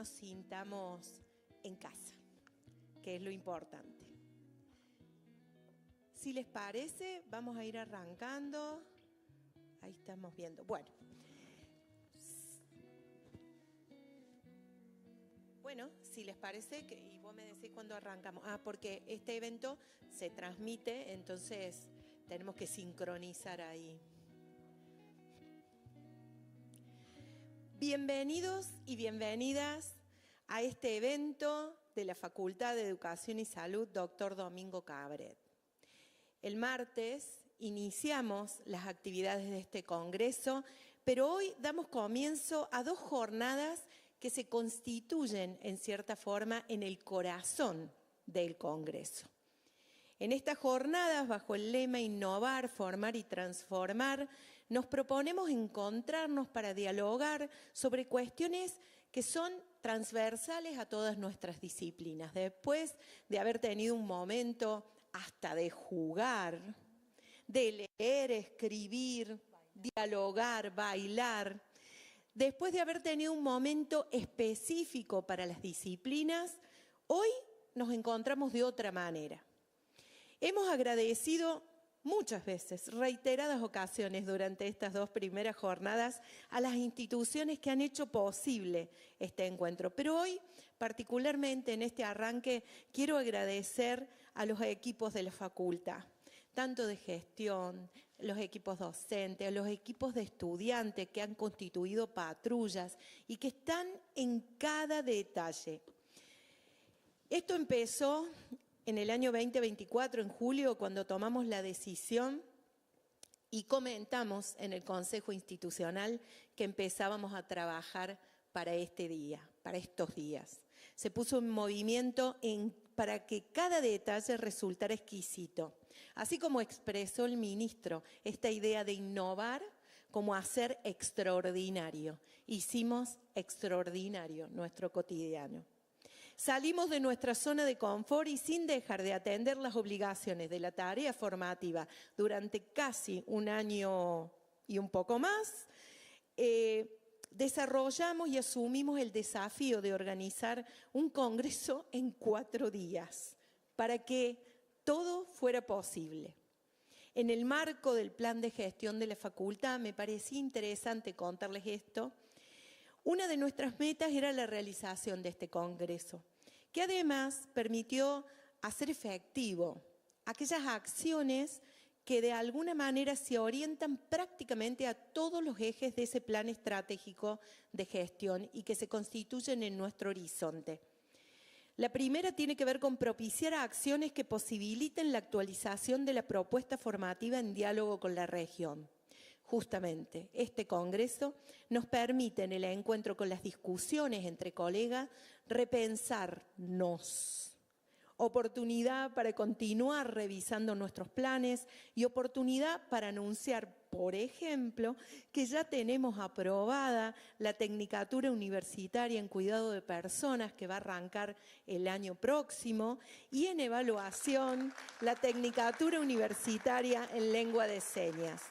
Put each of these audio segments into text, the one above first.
nos sintamos en casa, que es lo importante. Si les parece, vamos a ir arrancando. Ahí estamos viendo. Bueno, si les parece, y vos me decís cuándo arrancamos. Porque este evento se transmite, entonces tenemos que sincronizar ahí. Bienvenidos y bienvenidas a este evento de la Facultad de Educación y Salud, Dr. Domingo Cabret. El martes iniciamos las actividades de este congreso, pero hoy damos comienzo a 2 jornadas que se constituyen, en cierta forma, en el corazón del congreso. En estas jornadas, bajo el lema Innovar, Formar y Transformar, nos proponemos encontrarnos para dialogar sobre cuestiones que son transversales a todas nuestras disciplinas. Después de haber tenido un momento hasta de jugar, de leer, escribir, dialogar, bailar, después de haber tenido un momento específico para las disciplinas, hoy nos encontramos de otra manera. Hemos agradecido muchas veces, reiteradas ocasiones durante estas 2 primeras jornadas a las instituciones que han hecho posible este encuentro. Pero hoy, particularmente en este arranque, quiero agradecer a los equipos de la facultad, tanto de gestión, los equipos docentes, los equipos de estudiantes que han constituido patrullas y que están en cada detalle. Esto empezó en el año 2024, en julio, cuando tomamos la decisión y comentamos en el Consejo Institucional que empezábamos a trabajar para este día, para estos días. Se puso en movimiento para que cada detalle resultara exquisito. Así como expresó el ministro esta idea de innovar como hacer extraordinario. Hicimos extraordinario nuestro cotidiano. Salimos de nuestra zona de confort y sin dejar de atender las obligaciones de la tarea formativa durante casi un año y un poco más, desarrollamos y asumimos el desafío de organizar un congreso en 4 días para que todo fuera posible. En el marco del plan de gestión de la facultad me parecía interesante contarles esto. Una de nuestras metas era la realización de este congreso, que además permitió hacer efectivo aquellas acciones que de alguna manera se orientan prácticamente a todos los ejes de ese plan estratégico de gestión y que se constituyen en nuestro horizonte. La primera tiene que ver con propiciar acciones que posibiliten la actualización de la propuesta formativa en diálogo con la región. Justamente, este congreso nos permite en el encuentro con las discusiones entre colegas repensarnos. Oportunidad para continuar revisando nuestros planes y oportunidad para anunciar, por ejemplo, que ya tenemos aprobada la Tecnicatura Universitaria en Cuidado de Personas que va a arrancar el año próximo y en evaluación la Tecnicatura Universitaria en Lengua de Señas.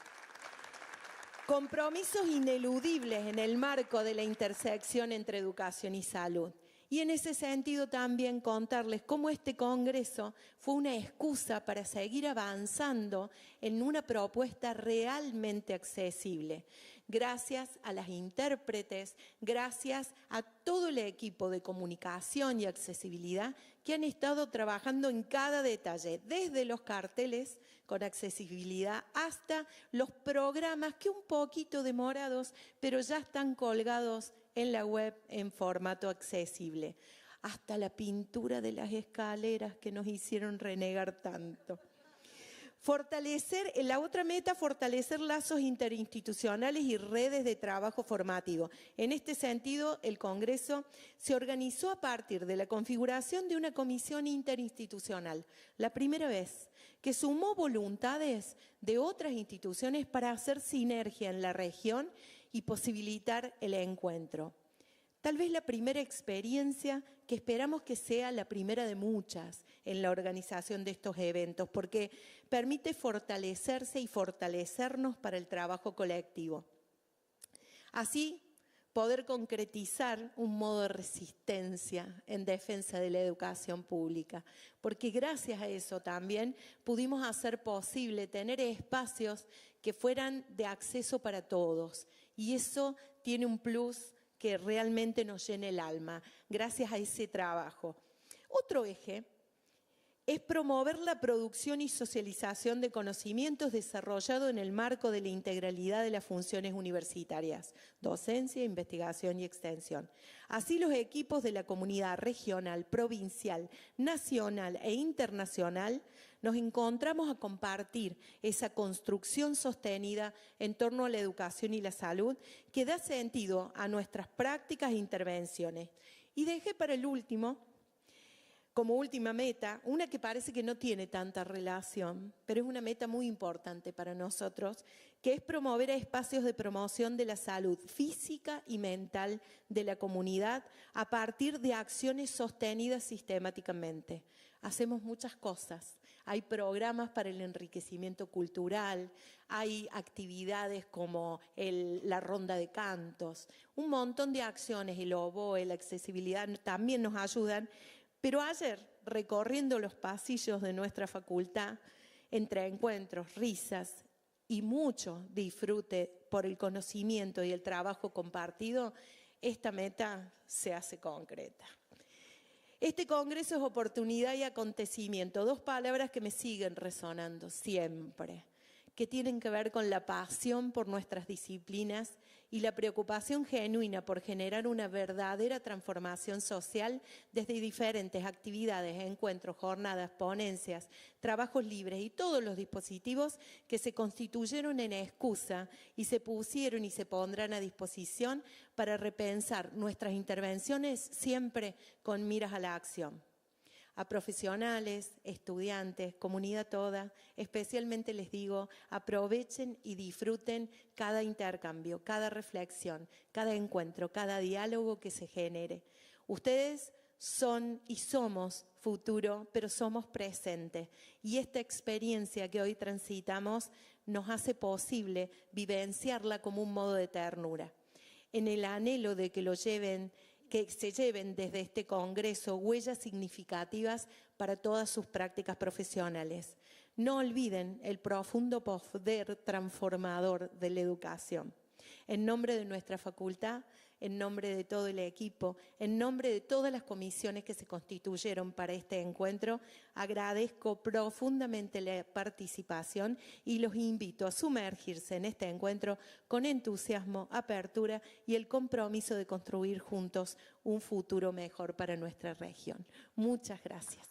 Compromisos ineludibles en el marco de la intersección entre educación y salud. Y en ese sentido también contarles cómo este congreso fue una excusa para seguir avanzando en una propuesta realmente accesible. Gracias a las intérpretes, gracias a todo el equipo de comunicación y accesibilidad que han estado trabajando en cada detalle, desde los carteles con accesibilidad hasta los programas que un poquito demorados, pero ya están colgados en la web en formato accesible, hasta la pintura de las escaleras que nos hicieron renegar tanto. La otra meta, fortalecer lazos interinstitucionales y redes de trabajo formativo. En este sentido, el Congreso se organizó a partir de la configuración de una comisión interinstitucional, la primera vez, que sumó voluntades de otras instituciones para hacer sinergia en la región y posibilitar el encuentro. Tal vez la primera experiencia que esperamos que sea la primera de muchas en la organización de estos eventos, porque permite fortalecerse y fortalecernos para el trabajo colectivo. Así, poder concretizar un modo de resistencia en defensa de la educación pública, porque gracias a eso también pudimos hacer posible tener espacios que fueran de acceso para todos, y eso tiene un plus que realmente nos llena el alma, gracias a ese trabajo. Otro eje es promover la producción y socialización de conocimientos desarrollado en el marco de la integralidad de las funciones universitarias, docencia, investigación y extensión. Así, los equipos de la comunidad regional, provincial, nacional e internacional nos encontramos a compartir esa construcción sostenida en torno a la educación y la salud que da sentido a nuestras prácticas e intervenciones. Y dejé para el último, como última meta, una que parece que no tiene tanta relación, pero es una meta muy importante para nosotros, que es promover espacios de promoción de la salud física y mental de la comunidad a partir de acciones sostenidas sistemáticamente. Hacemos muchas cosas. Hay programas para el enriquecimiento cultural, hay actividades como la ronda de cantos, un montón de acciones, el oboe, la accesibilidad también nos ayudan. Pero ayer, recorriendo los pasillos de nuestra facultad, entre encuentros, risas y mucho disfrute por el conocimiento y el trabajo compartido, esta meta se hace concreta. Este congreso es oportunidad y acontecimiento, dos palabras que me siguen resonando siempre, que tienen que ver con la pasión por nuestras disciplinas y la preocupación genuina por generar una verdadera transformación social desde diferentes actividades, encuentros, jornadas, ponencias, trabajos libres y todos los dispositivos que se constituyeron en excusa y se pusieron y se pondrán a disposición para repensar nuestras intervenciones siempre con miras a la acción. A profesionales, estudiantes, comunidad toda, especialmente les digo, aprovechen y disfruten cada intercambio, cada reflexión, cada encuentro, cada diálogo que se genere. Ustedes son y somos futuro, pero somos presente. Y esta experiencia que hoy transitamos nos hace posible vivenciarla como un modo de ternura. En el anhelo de que se lleven desde este congreso huellas significativas para todas sus prácticas profesionales. No olviden el profundo poder transformador de la educación. En nombre de nuestra facultad, en nombre de todo el equipo, en nombre de todas las comisiones que se constituyeron para este encuentro, agradezco profundamente la participación y los invito a sumergirse en este encuentro con entusiasmo, apertura y el compromiso de construir juntos un futuro mejor para nuestra región. Muchas gracias.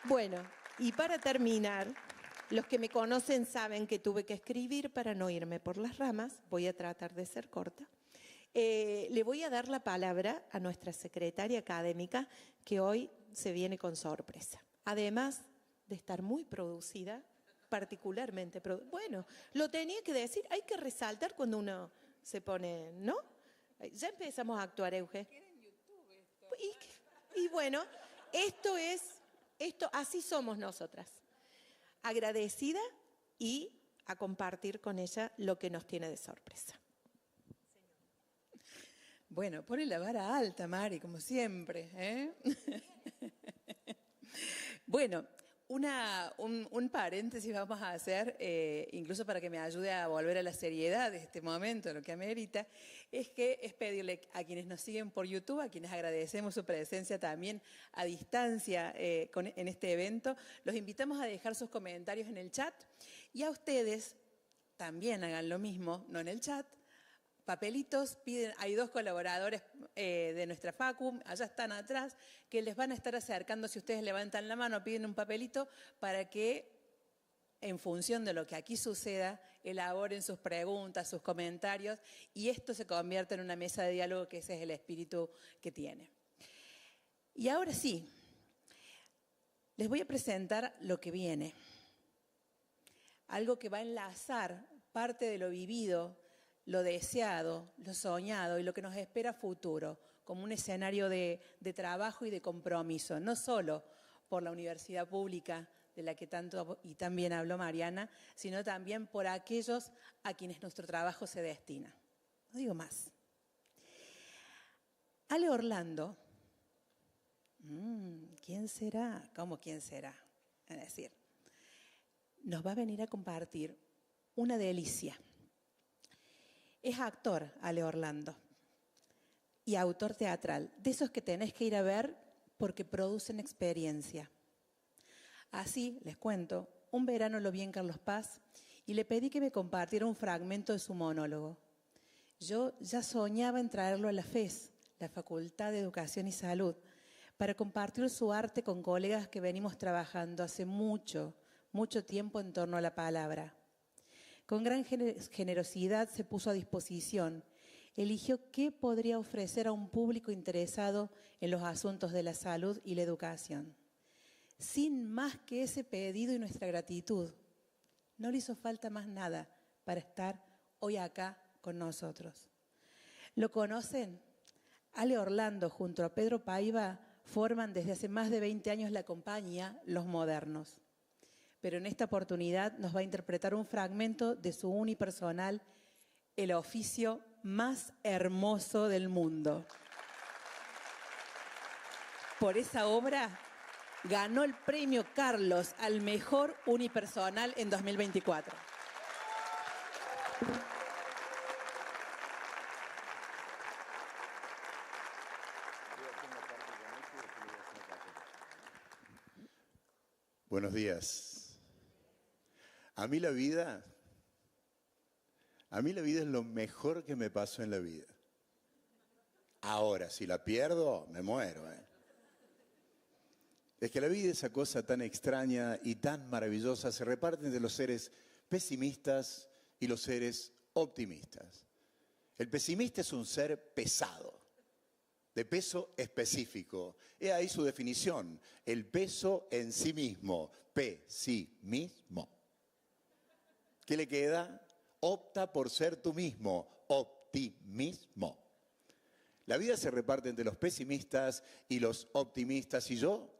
Bueno, y para terminar, los que me conocen saben que tuve que escribir para no irme por las ramas. Voy a tratar de ser corta. Le voy a dar la palabra a nuestra secretaria académica, que hoy se viene con sorpresa. Además de estar muy producida, particularmente producida. Bueno, lo tenía que decir, hay que resaltar cuando uno se pone, ¿no? Ya empezamos a actuar, Euge. Y bueno, así somos nosotras. Agradecida y a compartir con ella lo que nos tiene de sorpresa. Bueno, pone la vara alta, Mari, como siempre, ¿eh? Bueno, un paréntesis vamos a hacer, incluso para que me ayude a volver a la seriedad de este momento, lo que amerita, es pedirle a quienes nos siguen por YouTube, a quienes agradecemos su presencia también a distancia en este evento, los invitamos a dejar sus comentarios en el chat y a ustedes también hagan lo mismo, no en el chat. Papelitos, hay dos colaboradores de nuestra facu, allá están atrás, que les van a estar acercando, si ustedes levantan la mano, piden un papelito para que, en función de lo que aquí suceda, elaboren sus preguntas, sus comentarios, y esto se convierta en una mesa de diálogo, que ese es el espíritu que tiene. Y ahora sí, les voy a presentar lo que viene. Algo que va a enlazar parte de lo vivido, lo deseado, lo soñado y lo que nos espera futuro, como un escenario de trabajo y de compromiso, no solo por la universidad pública de la que tanto y también habló Mariana, sino también por aquellos a quienes nuestro trabajo se destina. No digo más. Ale Orlando, ¿quién será? ¿Cómo quién será? Es decir, nos va a venir a compartir una delicia. Es actor, Ale Orlando, y autor teatral, de esos que tenés que ir a ver porque producen experiencia. Así, les cuento, un verano lo vi en Carlos Paz y le pedí que me compartiera un fragmento de su monólogo. Yo ya soñaba en traerlo a la FES, la Facultad de Educación y Salud, para compartir su arte con colegas que venimos trabajando hace mucho tiempo en torno a la palabra. Con gran generosidad se puso a disposición. Eligió qué podría ofrecer a un público interesado en los asuntos de la salud y la educación. Sin más que ese pedido y nuestra gratitud, no le hizo falta más nada para estar hoy acá con nosotros. ¿Lo conocen? Ale Orlando junto a Pedro Paiva forman desde hace más de 20 años la compañía Los Modernos. Pero en esta oportunidad nos va a interpretar un fragmento de su unipersonal, El oficio más hermoso del mundo. Por esa obra ganó el premio Carlos al mejor unipersonal en 2024. Buenos días. A mí la vida es lo mejor que me pasó en la vida. Ahora, si la pierdo, me muero. Es que la vida, esa cosa tan extraña y tan maravillosa, se reparte entre los seres pesimistas y los seres optimistas. El pesimista es un ser pesado, de peso específico. He ahí su definición, el peso en sí mismo, pesimismo. ¿Qué le queda? Opta por ser tú mismo, optimismo. La vida se reparte entre los pesimistas y los optimistas. ¿Y yo?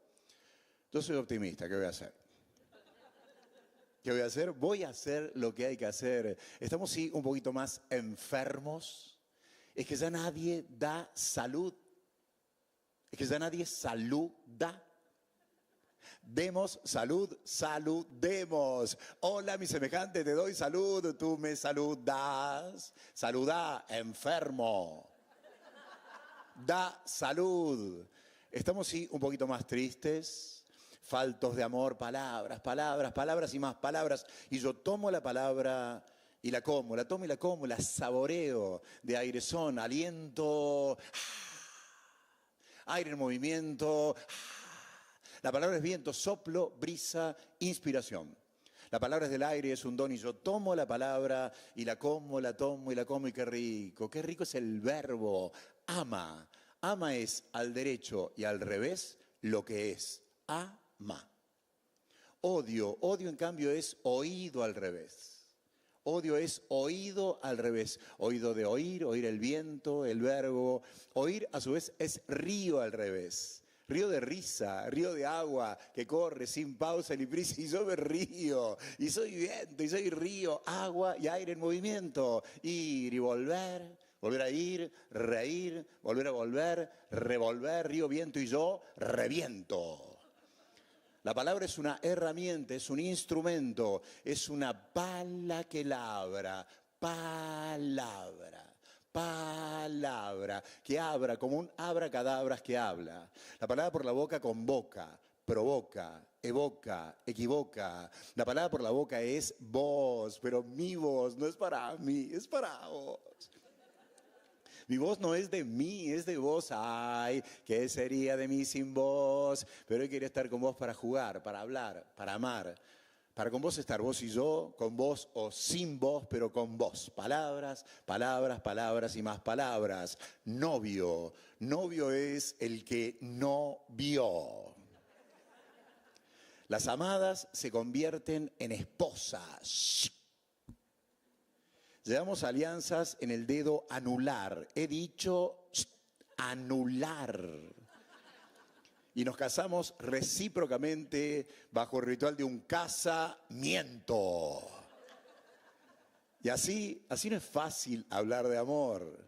Yo soy optimista, ¿qué voy a hacer? ¿Qué voy a hacer? Voy a hacer lo que hay que hacer. Estamos sí un poquito más enfermos. Es que ya nadie da salud. Es que ya nadie saluda. Demos salud, saludemos. Hola, mi semejante, te doy salud, tú me saludas. Saluda, enfermo. Da salud. Estamos sí un poquito más tristes, faltos de amor, palabras, palabras, palabras y más palabras. Y yo tomo la palabra y la como, la tomo y la como, la saboreo de airezón, aliento, aire en movimiento. La palabra es viento, soplo, brisa, inspiración. La palabra es del aire, es un don y yo tomo la palabra y la como, la tomo y la como y qué rico es el verbo, ama. Ama es al derecho y al revés lo que es, ama. Odio en cambio es oído al revés. Odio es oído al revés. Oído de oír, oír el viento, el verbo. Oír a su vez es río al revés. Río de risa, río de agua que corre sin pausa ni prisa y yo me río. Y soy viento y soy río, agua y aire en movimiento. Ir y volver, volver a ir, reír, volver a volver, revolver, río, viento y yo reviento. La palabra es una herramienta, es un instrumento, es una pala que labra, palabra. Palabra, que abra, como un abracadabras que habla. La palabra por la boca convoca, provoca, evoca, equivoca. La palabra por la boca es voz, pero mi voz no es para mí, es para vos. Mi voz no es de mí, es de vos. Ay, ¿qué sería de mí sin vos? Pero hoy quería estar con vos para jugar, para hablar, para amar. Para con vos estar vos y yo, con vos o sin vos, pero con vos. Palabras, palabras, palabras y más palabras. Novio. Novio es el que no vio. Las amadas se convierten en esposas. Llevamos alianzas en el dedo anular. He dicho anular. y nos casamos recíprocamente bajo el ritual de un casamiento. Y así no es fácil hablar de amor.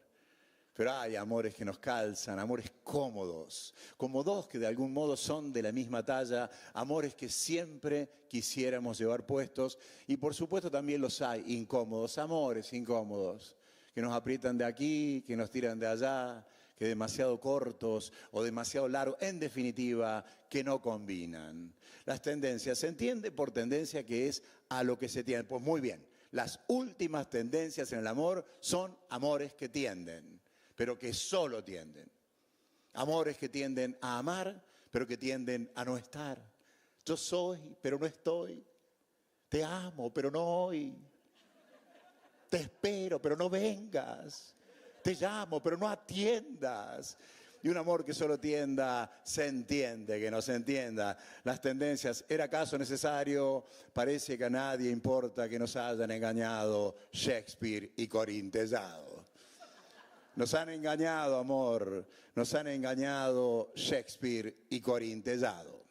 Pero hay amores que nos calzan, amores cómodos, como dos que de algún modo son de la misma talla, amores que siempre quisiéramos llevar puestos. Y por supuesto también los hay incómodos, amores incómodos, que nos aprietan de aquí, que nos tiran de allá, que demasiado cortos o demasiado largos, en definitiva, que no combinan. Las tendencias, ¿se entiende por tendencia que es a lo que se tiende? Pues muy bien, las últimas tendencias en el amor son amores que tienden, pero que solo tienden. Amores que tienden a amar, pero que tienden a no estar. Yo soy, pero no estoy. Te amo, pero no hoy. Te espero, pero no vengas. Te llamo, pero no atiendas. Y un amor que solo tienda, se entiende que no se entienda. Las tendencias, ¿era acaso necesario? Parece que a nadie importa que nos hayan engañado Shakespeare y Corintellado. Nos han engañado, amor, nos han engañado Shakespeare y Corintellado.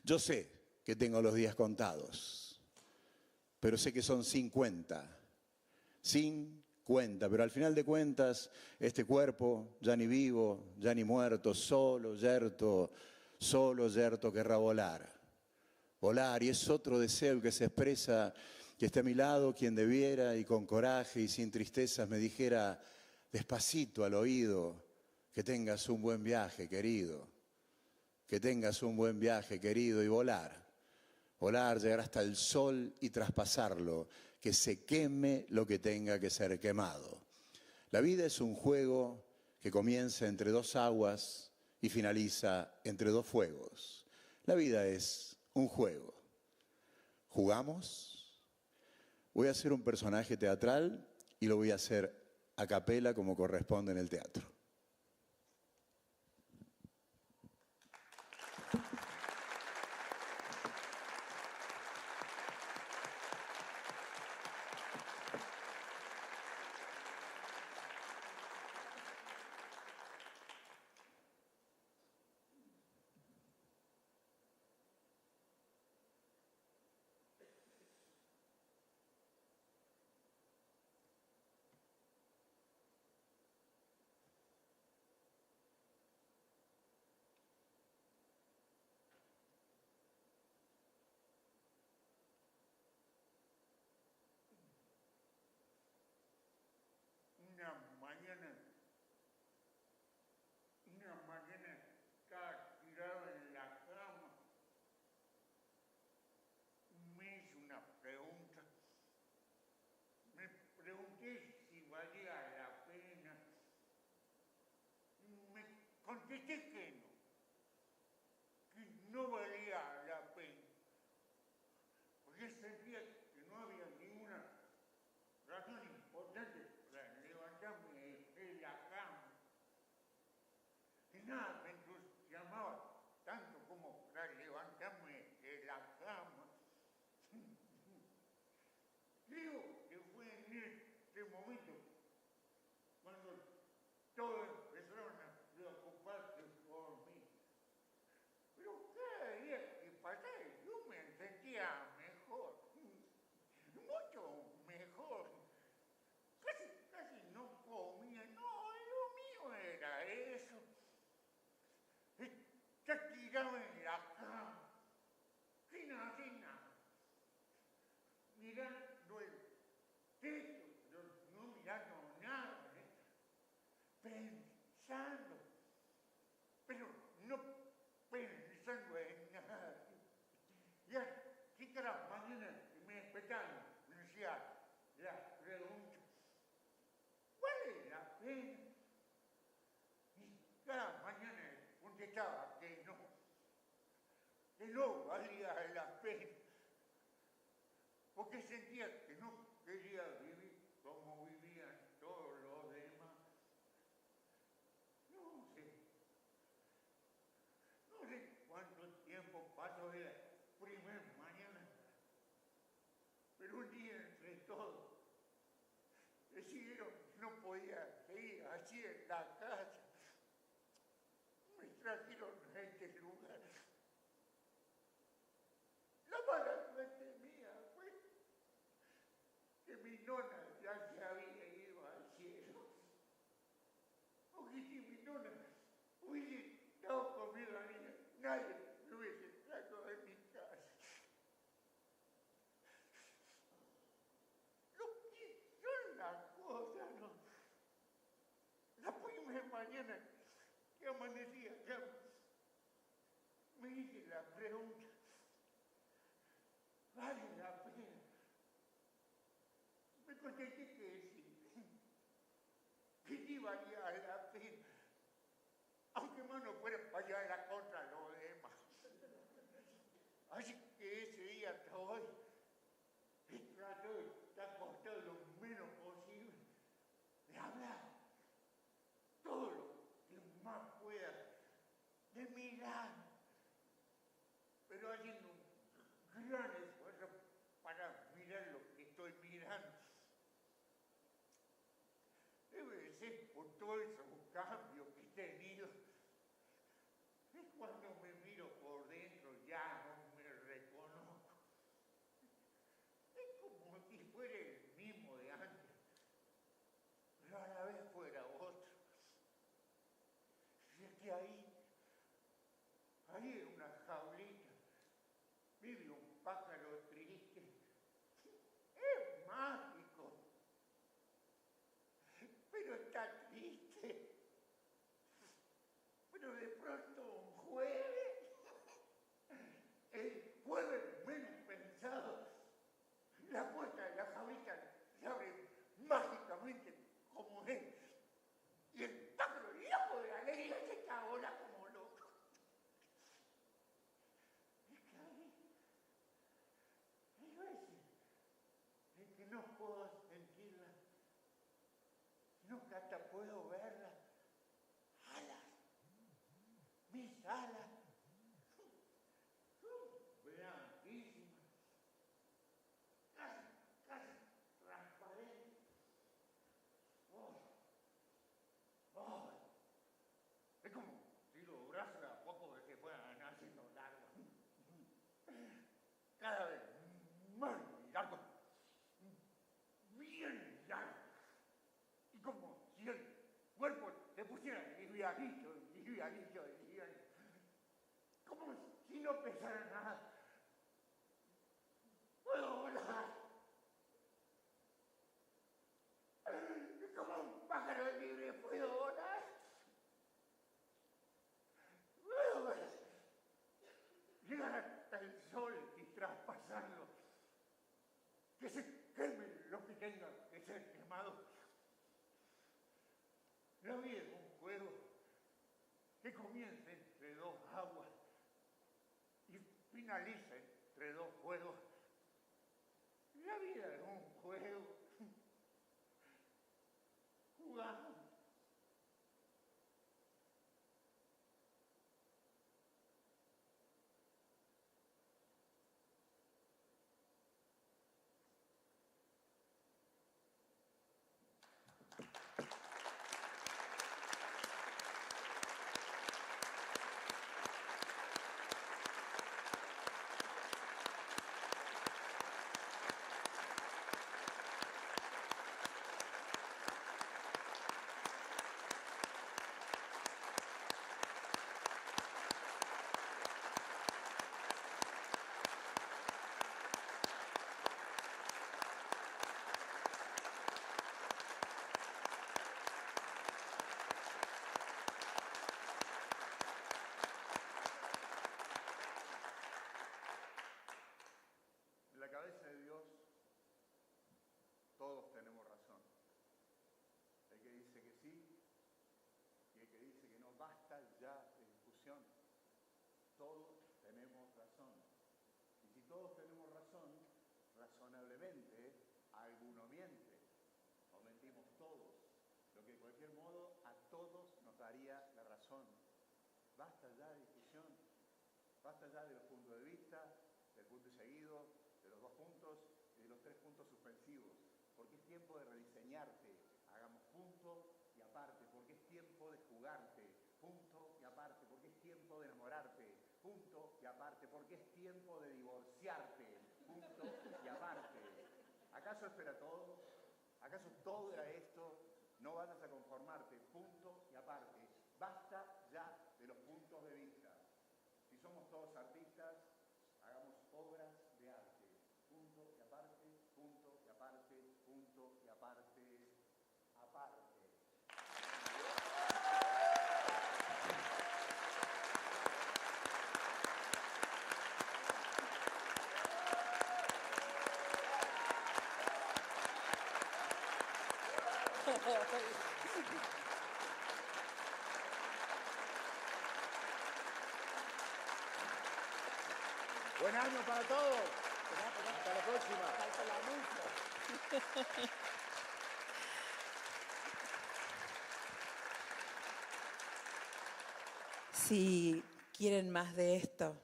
Yo sé que tengo los días contados, pero sé que son 50, pero al final de cuentas, este cuerpo, ya ni vivo, ya ni muerto, solo yerto querrá volar. Volar, y es otro deseo que se expresa, que esté a mi lado quien debiera y con coraje y sin tristezas me dijera despacito al oído, que tengas un buen viaje, querido. Que tengas un buen viaje, querido, y volar. Volar, llegar hasta el sol y traspasarlo, que se queme lo que tenga que ser quemado. La vida es un juego que comienza entre dos aguas y finaliza entre dos fuegos. La vida es un juego. ¿Jugamos? Voy a hacer un personaje teatral y lo voy a hacer a capela como corresponde en el teatro. Una mañana estaba tirado en la cama, me hizo una pregunta, me pregunté si valía la pena, me contesté que no valía la pena, porque sentía que no había ninguna razón importante para levantarme de la cama. Y nada me entusiasmaba tanto como para levantarme de la cama. Digo que fue en este momento cuando todos empezaron a preocuparse por mí. Pero cada día que pasaba yo me sentía mejor, mucho mejor. Casi no comía, no, lo mío era eso. Está tirado en la cama, sin hacer nada, mirando el techo, no mirando nada, pensando, pero no pensando en nada. Y así que las mañanas que me despertaban, me decía la pregunta, ¿vale la pena? Y cada mañana contestaba que no valía la pena, porque sentía que no quería vivir como vivían todos los demás. No sé cuánto tiempo pasó de la primera mañana, pero un día entre todos decidieron que no podía seguir así en la casa. Me trajeron el nona ya se había ido al cielo. Porque si mi nona hubiese estado conmigo la niña, nadie me hubiese traído de mi casa. Lo que son las cosas, ¿no? La primera mañana que amanecía acá, me hice la pregunta, ¿vale la pena? Me contesté que sí valía la pena, aunque más no fuera para llevarla contra los demás. Así que ese día hasta hoy, trato de estar acostado lo menos posible, de hablar todo lo que más pueda, de mirar, pero haciendo un gran esfuerzo para mirar lo que estoy mirando. Debe ser por todos esos cambios que he tenido. Es cuando me miro por dentro ya no me reconozco. Es como si fuera el mismo de antes, pero a la vez fuera otro. Y es que ahí en una jaulita, vive un pájaro triste. Es mágico, pero está triste. Pero de pronto un jueves, el jueves menos pensado, la puerta de la jaulita se abre mágicamente como es. Y el pájaro loco de alegría se cagola como loco. Es que hay veces en que no puedo sentirla, sino que hasta puedo verla. Alas, mis alas, blanquísimas, casi transparentes. Oh, es como si los brazos de a poco se fueran haciendo largos. Cada vez más largos, bien largos. Y como si el cuerpo se pusiera livianito, livianito, livianito. Como si no pesara nada. Puedo volar. Como un pájaro libre puedo volar. Puedo volar. Llegar hasta el sol y traspasarlo. Que se queme lo que tenga que ser quemado. La vida es un juego que comienza entre dos aguas y finaliza entre dos juegos. La vida es un juego. Jugamos. En la cabeza de Dios todos tenemos razón. El que dice que sí y el que dice que no, basta ya de discusión. Todos tenemos razón. Y si todos tenemos razón, razonablemente, alguno miente. O mentimos todos. Lo que de cualquier modo a todos nos daría la razón. Basta ya de discusión. Basta ya de los puntos de vista, del punto y seguido, de los dos puntos y de los tres puntos suspensivos. Porque es tiempo de rediseñarte. Hagamos punto y aparte. Porque es tiempo de jugarte. Punto y aparte. Porque es tiempo de enamorarte. Punto y aparte. Porque es tiempo de divorciarte. Punto y aparte. ¿Acaso espera todo? ¿Acaso todo era esto? No vayas a conformarte, punto y aparte. Basta ya de los puntos de vista. Si somos todos artistas, hagamos obras de arte. Punto y aparte, punto y aparte, punto y aparte, aparte. Buen año para todos. Hasta la próxima. Si quieren más de esto,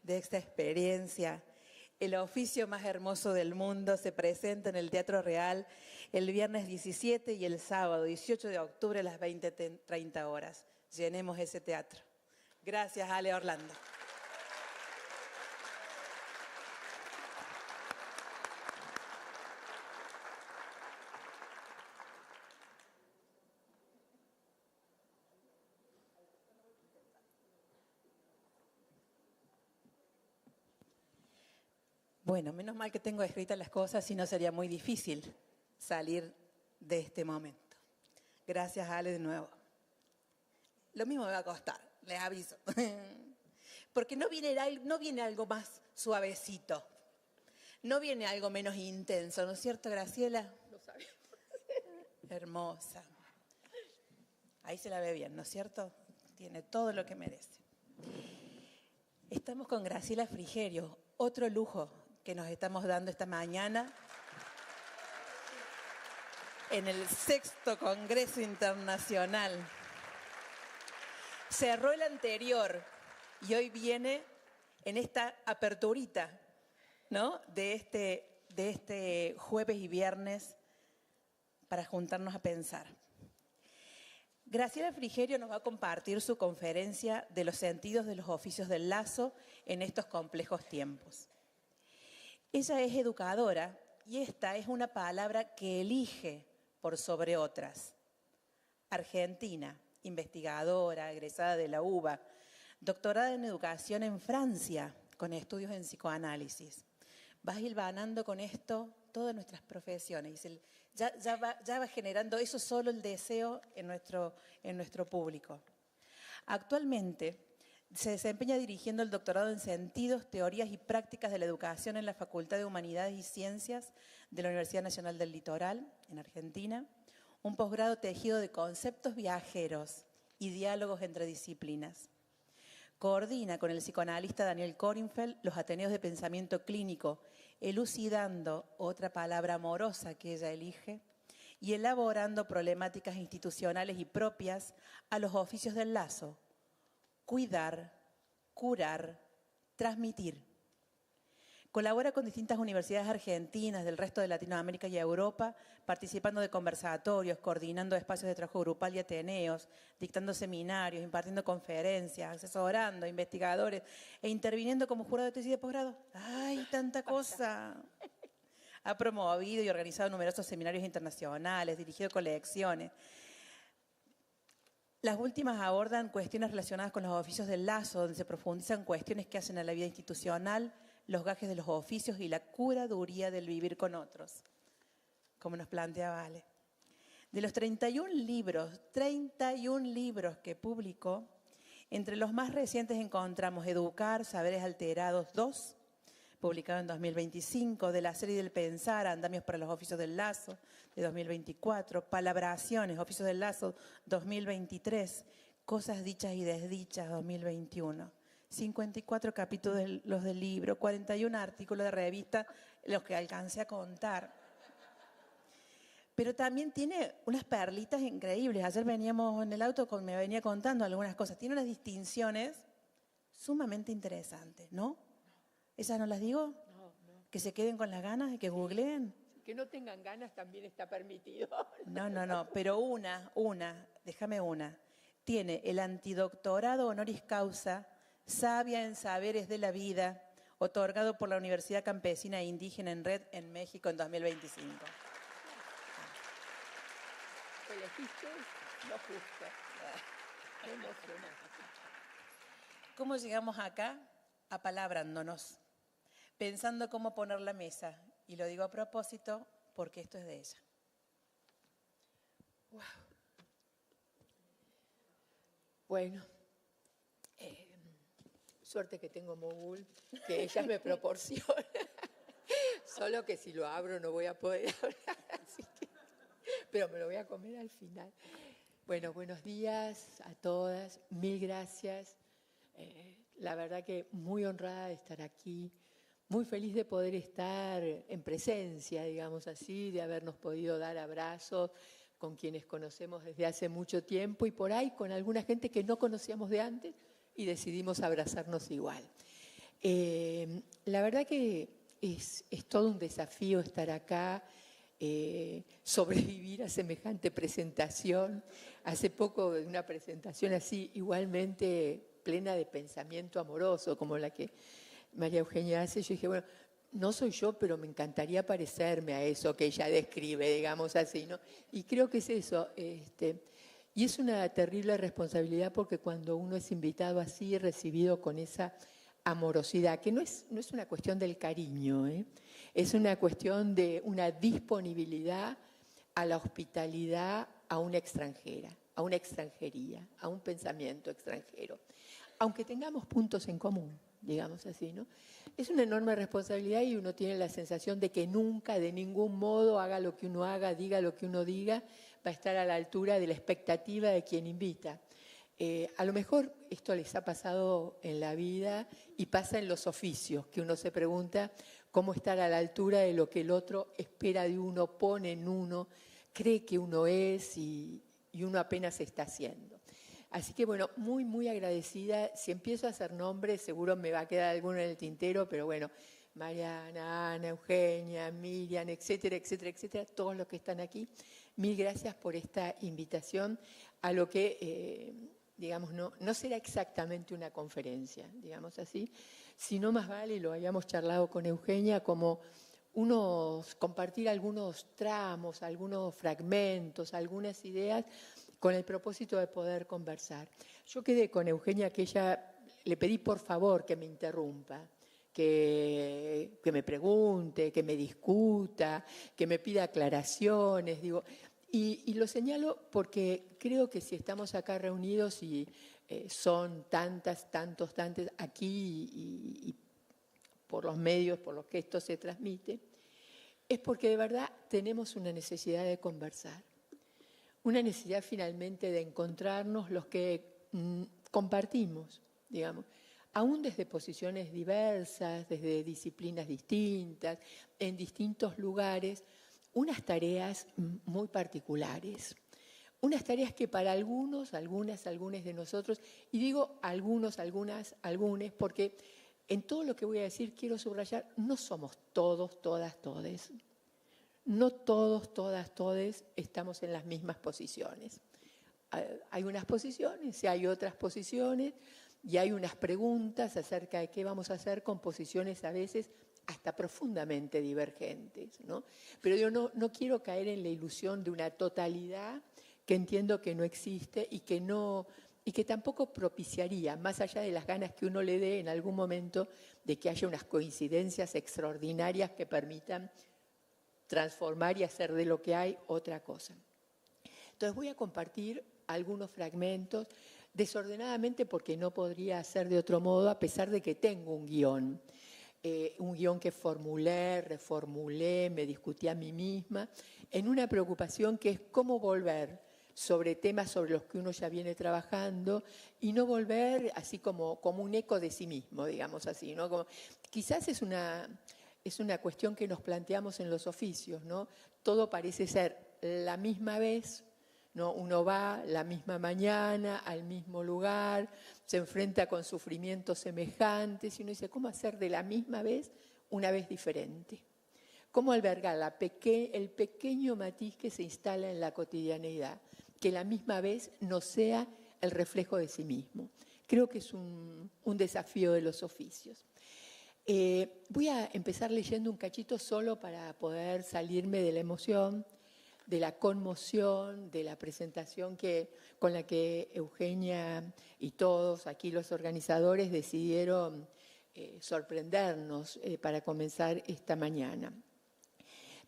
de esta experiencia, el oficio más hermoso del mundo se presenta en el Teatro Real el viernes 17 y el sábado 18 de octubre a las 20:30 horas. Llenemos ese teatro. Gracias, Ale Orlando. Bueno, menos mal que tengo escritas las cosas, si no sería muy difícil salir de este momento. Gracias, Ale, de nuevo. Lo mismo me va a costar, les aviso. Porque no viene algo más suavecito. No viene algo menos intenso, ¿no es cierto, Graciela? Lo sabía. Hermosa. Ahí se la ve bien, ¿no es cierto? Tiene todo lo que merece. Estamos con Graciela Frigerio, otro lujo que nos estamos dando esta mañana en el 6º Congreso Internacional. Cerró el anterior y hoy viene en esta aperturita, ¿no? de este jueves y viernes para juntarnos a pensar. Graciela Frigerio nos va a compartir su conferencia de los sentidos de los oficios del lazo en estos complejos tiempos. Ella es educadora y esta es una palabra que elige por sobre otras. Argentina, investigadora, egresada de la UBA, doctorada en educación en Francia, con estudios en psicoanálisis. Vas hilvanando con esto todas nuestras profesiones. Ya va generando eso solo el deseo en nuestro público. Actualmente se desempeña dirigiendo el doctorado en Sentidos, Teorías y Prácticas de la Educación en la Facultad de Humanidades y Ciencias de la Universidad Nacional del Litoral, en Argentina, un posgrado tejido de conceptos viajeros y diálogos entre disciplinas. Coordina con el psicoanalista Daniel Korenfeld los Ateneos de Pensamiento Clínico, elucidando otra palabra amorosa que ella elige y elaborando problemáticas institucionales y propias a los oficios del lazo: cuidar, curar, transmitir. Colabora con distintas universidades argentinas del resto de Latinoamérica y Europa, participando de conversatorios, coordinando espacios de trabajo grupal y ateneos, dictando seminarios, impartiendo conferencias, asesorando a investigadores e interviniendo como jurado de tesis de posgrado. ¡Ay, tanta cosa! Ha promovido y organizado numerosos seminarios internacionales, dirigido colecciones. Las últimas abordan cuestiones relacionadas con los oficios del lazo, donde se profundizan cuestiones que hacen a la vida institucional, los gajes de los oficios y la curaduría del vivir con otros, como nos plantea Vale. De los 31 libros que publicó, entre los más recientes encontramos Educar, Saberes Alterados 2, publicado en 2025, de la serie del Pensar, Andamios para los Oficios del Lazo, de 2024, Palabraciones, Oficios del Lazo, 2023, Cosas Dichas y Desdichas, 2021. 54 capítulos del libro, 41 artículos de revista, los que alcancé a contar. Pero también tiene unas perlitas increíbles. Ayer veníamos en el auto, me venía contando algunas cosas. Tiene unas distinciones sumamente interesantes, ¿no? ¿Esas no las digo? No. Que se queden con las ganas y que googleen. Que no tengan ganas también está permitido. No, pero déjame una. Tiene el antidoctorado honoris causa, Sabia en Saberes de la Vida, otorgado por la Universidad Campesina e Indígena en Red en México en 2025. elegiste lo justo. Me emocionaste. ¿Cómo llegamos acá? Apalabrándonos, pensando cómo poner la mesa. Y lo digo a propósito porque esto es de ella. Wow. Bueno, suerte que tengo Mogul, que ella me proporciona. Solo que si lo abro no voy a poder hablar, así que, pero me lo voy a comer al final. Bueno, buenos días a todas, mil gracias. La verdad que muy honrada de estar aquí, muy feliz de poder estar en presencia, digamos así, de habernos podido dar abrazos con quienes conocemos desde hace mucho tiempo y por ahí con alguna gente que no conocíamos de antes y decidimos abrazarnos igual. La verdad que es todo un desafío estar acá, sobrevivir a semejante presentación. Hace poco de una presentación así igualmente plena de pensamiento amoroso como la que María Eugenia hace, yo dije, bueno, no soy yo, pero me encantaría parecerme a eso que ella describe, digamos así, ¿no? Y creo que es eso. Y es una terrible responsabilidad porque cuando uno es invitado así, recibido con esa amorosidad, que no es una cuestión del cariño, es una cuestión de una disponibilidad a la hospitalidad a una extranjera, a una extranjería, a un pensamiento extranjero, aunque tengamos puntos en común, digamos así, ¿no? Es una enorme responsabilidad y uno tiene la sensación de que nunca, de ningún modo, haga lo que uno haga, diga lo que uno diga, va a estar a la altura de la expectativa de quien invita. A lo mejor esto les ha pasado en la vida y pasa en los oficios, que uno se pregunta cómo estar a la altura de lo que el otro espera de uno, pone en uno, cree que uno es y uno apenas está haciendo. Así que bueno, muy, muy agradecida. Si empiezo a hacer nombres, seguro me va a quedar alguno en el tintero, pero bueno, Mariana, Ana, Eugenia, Miriam, etcétera, etcétera, etcétera, todos los que están aquí, mil gracias por esta invitación a lo que, digamos, no será exactamente una conferencia, digamos así, sino más vale, lo habíamos charlado con Eugenia, como compartir algunos tramos, algunos fragmentos, algunas ideas, con el propósito de poder conversar. Yo quedé con Eugenia que ella le pedí por favor que me interrumpa, que me pregunte, que me discuta, que me pida aclaraciones, digo, y lo señalo porque creo que si estamos acá reunidos y son tantas aquí y por los medios por los que esto se transmite, es porque de verdad tenemos una necesidad de conversar. Una necesidad finalmente de encontrarnos los que compartimos, digamos, aún desde posiciones diversas, desde disciplinas distintas, en distintos lugares, unas tareas muy particulares. Unas tareas que para algunos, algunas de nosotros, y digo algunos, algunas, algunes, porque en todo lo que voy a decir quiero subrayar, no somos todos, todas, todes. No todos, todas, todes estamos en las mismas posiciones. Hay unas posiciones y hay otras posiciones y hay unas preguntas acerca de qué vamos a hacer con posiciones a veces hasta profundamente divergentes, ¿no? Pero yo no quiero caer en la ilusión de una totalidad que entiendo que no existe y que tampoco propiciaría, más allá de las ganas que uno le dé en algún momento, de que haya unas coincidencias extraordinarias que permitan transformar y hacer de lo que hay otra cosa. Entonces voy a compartir algunos fragmentos, desordenadamente porque no podría hacer de otro modo, a pesar de que tengo un guión que formulé, reformulé, me discutí a mí misma, en una preocupación que es cómo volver sobre temas sobre los que uno ya viene trabajando y no volver así como un eco de sí mismo, digamos así, ¿no? Como, quizás es una cuestión que nos planteamos en los oficios, ¿no? Todo parece ser la misma vez, ¿no? Uno va la misma mañana, al mismo lugar, se enfrenta con sufrimientos semejantes y uno dice, ¿cómo hacer de la misma vez una vez diferente? ¿Cómo albergar el pequeño matiz que se instala en la cotidianeidad? Que la misma vez no sea el reflejo de sí mismo. Creo que es un desafío de los oficios. Voy a empezar leyendo un cachito solo para poder salirme de la emoción. de la conmoción, de la presentación con la que Eugenia y todos aquí los organizadores decidieron sorprendernos para comenzar esta mañana.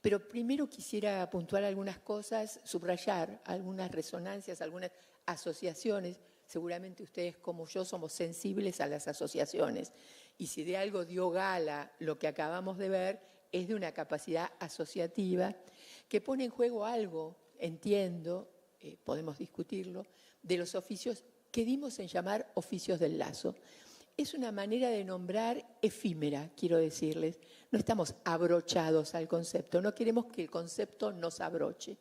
Pero primero quisiera puntuar algunas cosas, subrayar algunas resonancias, algunas asociaciones. Seguramente ustedes como yo somos sensibles a las asociaciones. Y si de algo dio gala lo que acabamos de ver, es de una capacidad asociativa que pone en juego algo, entiendo, podemos discutirlo, de los oficios que dimos en llamar oficios del lazo. Es una manera de nombrar efímera, quiero decirles. No estamos abrochados al concepto, no queremos que el concepto nos abroche.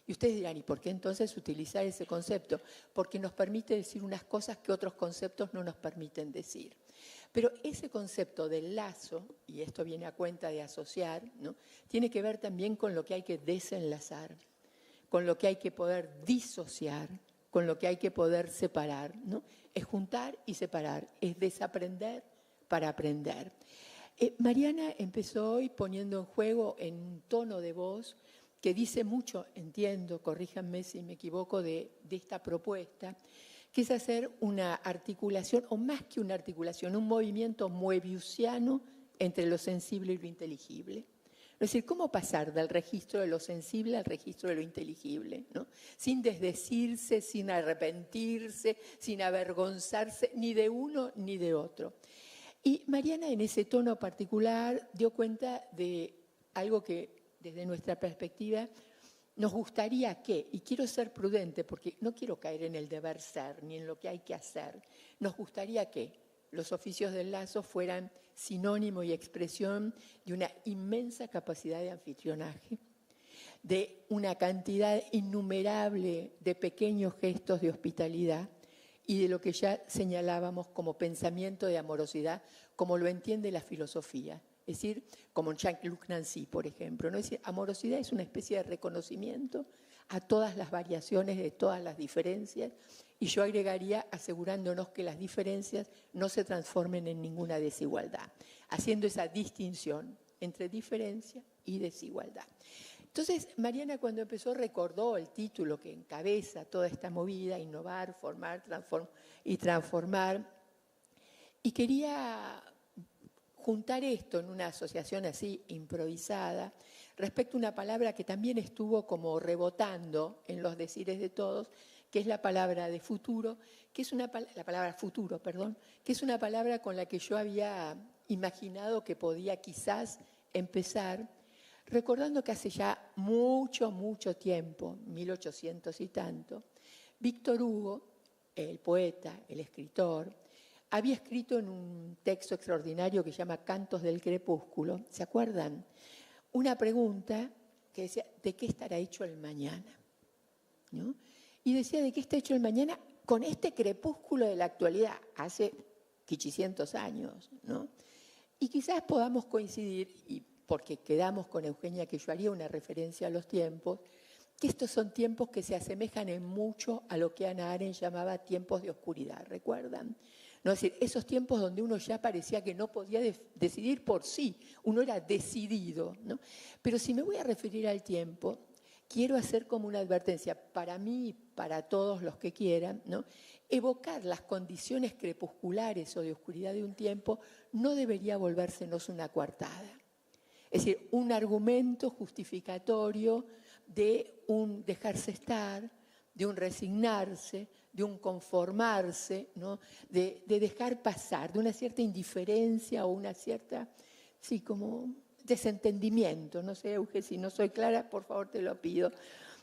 Y ustedes dirán, ¿y por qué entonces utilizar ese concepto? Porque nos permite decir unas cosas que otros conceptos no nos permiten decir. Pero ese concepto del lazo, y esto viene a cuenta de asociar, ¿no?, tiene que ver también con lo que hay que desenlazar, con lo que hay que poder disociar, con lo que hay que poder separar, ¿no? Es juntar y separar, es desaprender para aprender. Mariana empezó hoy poniendo en juego en un tono de voz que dice mucho, entiendo, corríjanme si me equivoco, de esta propuesta, que es hacer una articulación, o más que una articulación, un movimiento moebiusiano entre lo sensible y lo inteligible. Es decir, ¿cómo pasar del registro de lo sensible al registro de lo inteligible, ¿no? Sin desdecirse, sin arrepentirse, sin avergonzarse ni de uno ni de otro. Y Mariana en ese tono particular dio cuenta de algo que desde nuestra perspectiva nos gustaría que, y quiero ser prudente porque no quiero caer en el deber ser ni en lo que hay que hacer, nos gustaría que los oficios del lazo fueran sinónimo y expresión de una inmensa capacidad de anfitrionaje, de una cantidad innumerable de pequeños gestos de hospitalidad y de lo que ya señalábamos como pensamiento de amorosidad, como lo entiende la filosofía. Es decir, como Jean-Luc Nancy, por ejemplo, ¿no? Es decir, amorosidad es una especie de reconocimiento a todas las variaciones, de todas las diferencias, y yo agregaría asegurándonos que las diferencias no se transformen en ninguna desigualdad, haciendo esa distinción entre diferencia y desigualdad. Entonces, Mariana cuando empezó recordó el título que encabeza toda esta movida, innovar, formar, transformar, y quería juntar esto en una asociación así improvisada respecto a una palabra que también estuvo como rebotando en los decires de todos, que es la palabra de futuro, que es la palabra futuro, perdón, que es una palabra con la que yo había imaginado que podía quizás empezar, recordando que hace ya mucho, mucho tiempo, 1800 y tanto, Víctor Hugo, el poeta, el escritor, había escrito en un texto extraordinario que se llama Cantos del Crepúsculo, ¿se acuerdan? Una pregunta que decía, ¿de qué estará hecho el mañana? ¿No? Y decía, ¿de qué está hecho el mañana con este crepúsculo de la actualidad? Hace 500 años, ¿no? Y quizás podamos coincidir, y porque quedamos con Eugenia que yo haría una referencia a los tiempos, que estos son tiempos que se asemejan en mucho a lo que Hannah Arendt llamaba tiempos de oscuridad, ¿recuerdan? No, es decir, esos tiempos donde uno ya parecía que no podía decidir por sí, uno era decidido, ¿no? Pero si me voy a referir al tiempo, quiero hacer como una advertencia para mí y para todos los que quieran, ¿no? Evocar las condiciones crepusculares o de oscuridad de un tiempo no debería volvérsenos una coartada. Es decir, un argumento justificatorio de un dejarse estar, de un resignarse, de un conformarse, ¿no? de dejar pasar, de una cierta indiferencia o una cierta, sí, como desentendimiento. No sé, Euge, si no soy clara, por favor te lo pido,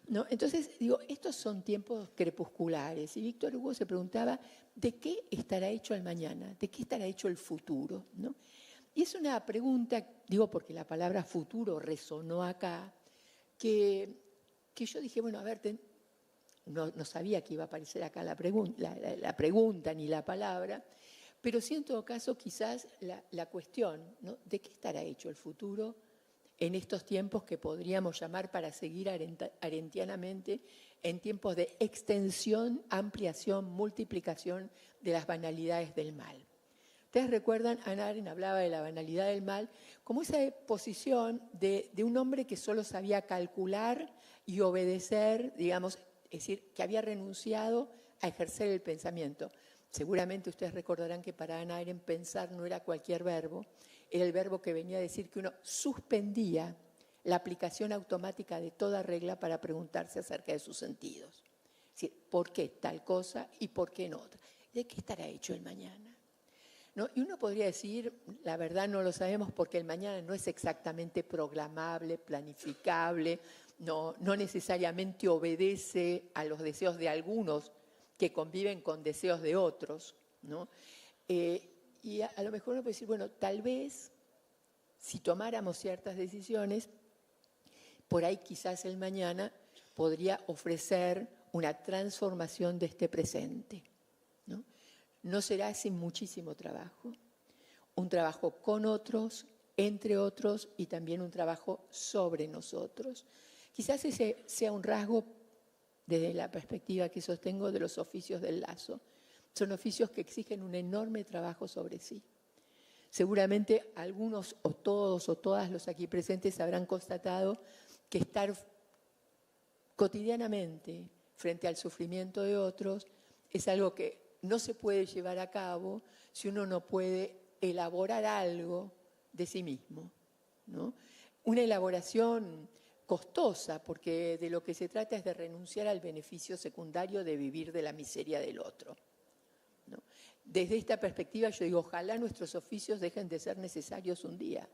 ¿no? Entonces, digo, estos son tiempos crepusculares. Y Víctor Hugo se preguntaba, ¿de qué estará hecho el mañana? ¿De qué estará hecho el futuro? ¿No? Y es una pregunta, digo, porque la palabra futuro resonó acá, que yo dije, bueno, a ver, no sabía que iba a aparecer acá la pregunta ni la palabra, pero sí en todo caso quizás la cuestión, ¿no? ¿De qué estará hecho el futuro en estos tiempos que podríamos llamar, para seguir arendtianamente, en tiempos de extensión, ampliación, multiplicación de las banalidades del mal? Ustedes recuerdan, Hannah Arendt hablaba de la banalidad del mal, como esa posición de un hombre que solo sabía calcular y obedecer, digamos, es decir, que había renunciado a ejercer el pensamiento. Seguramente ustedes recordarán que para Hannah Arendt pensar no era cualquier verbo, era el verbo que venía a decir que uno suspendía la aplicación automática de toda regla para preguntarse acerca de sus sentidos. Es decir, ¿por qué tal cosa y por qué no otra? ¿De qué estará hecho el mañana? ¿No? Y uno podría decir, la verdad no lo sabemos porque el mañana no es exactamente programable, planificable, no necesariamente obedece a los deseos de algunos que conviven con deseos de otros, ¿no? Y a lo mejor uno puede decir, bueno, tal vez si tomáramos ciertas decisiones, por ahí quizás el mañana podría ofrecer una transformación de este presente, ¿no? No será sin muchísimo trabajo, un trabajo con otros, entre otros y también un trabajo sobre nosotros. Quizás ese sea un rasgo, desde la perspectiva que sostengo, de los oficios del lazo. Son oficios que exigen un enorme trabajo sobre sí. Seguramente algunos o todos o todas los aquí presentes habrán constatado que estar cotidianamente frente al sufrimiento de otros es algo que no se puede llevar a cabo si uno no puede elaborar algo de sí mismo, ¿no? Una elaboración costosa, porque de lo que se trata es de renunciar al beneficio secundario de vivir de la miseria del otro, ¿no? Desde esta perspectiva yo digo, ojalá nuestros oficios dejen de ser necesarios un día.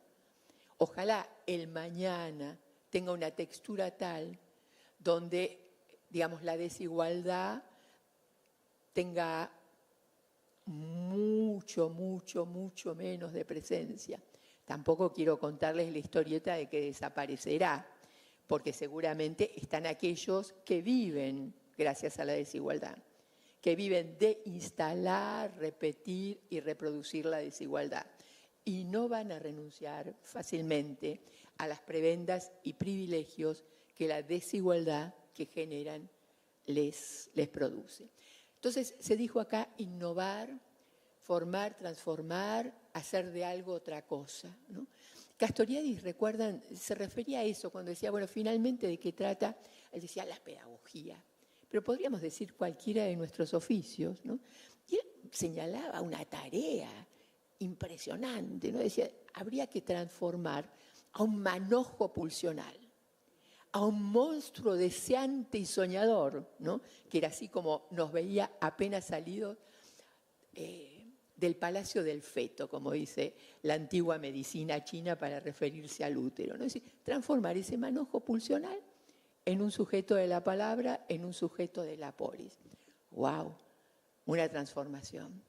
Ojalá el mañana tenga una textura tal donde, digamos, la desigualdad tenga mucho menos de presencia. Tampoco quiero contarles la historieta de que desaparecerá, porque seguramente están aquellos que viven gracias a la desigualdad, que viven de instalar, repetir y reproducir la desigualdad. Y no van a renunciar fácilmente a las prebendas y privilegios que la desigualdad que generan les produce. Entonces se dijo acá innovar, formar, transformar, hacer de algo otra cosa, ¿no? Castoriadis, recuerdan, se refería a eso cuando decía, bueno, finalmente ¿de qué trata? Él decía la pedagogía, pero podríamos decir cualquiera de nuestros oficios, ¿no? Y él señalaba una tarea impresionante, ¿no? Decía, habría que transformar a un manojo pulsional, a un monstruo deseante y soñador, ¿no? Que era así como nos veía apenas salidos del palacio del feto, como dice la antigua medicina china para referirse al útero, ¿no? Es decir, transformar ese manojo pulsional en un sujeto de la palabra, en un sujeto de la polis. ¡Wow! Una transformación.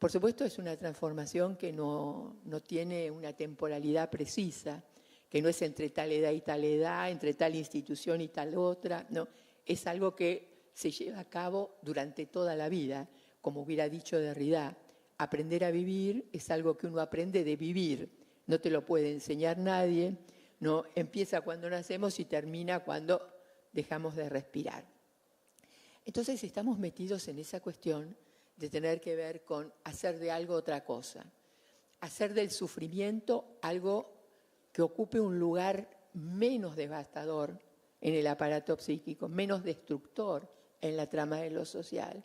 Por supuesto es una transformación que no tiene una temporalidad precisa, que no es entre tal edad, entre tal institución y tal otra, no, es algo que se lleva a cabo durante toda la vida, como hubiera dicho Derrida. Aprender a vivir es algo que uno aprende de vivir, no te lo puede enseñar nadie, no empieza cuando nacemos y termina cuando dejamos de respirar. Entonces estamos metidos en esa cuestión de tener que ver con hacer de algo otra cosa, hacer del sufrimiento algo que ocupe un lugar menos devastador en el aparato psíquico, menos destructor en la trama de lo social.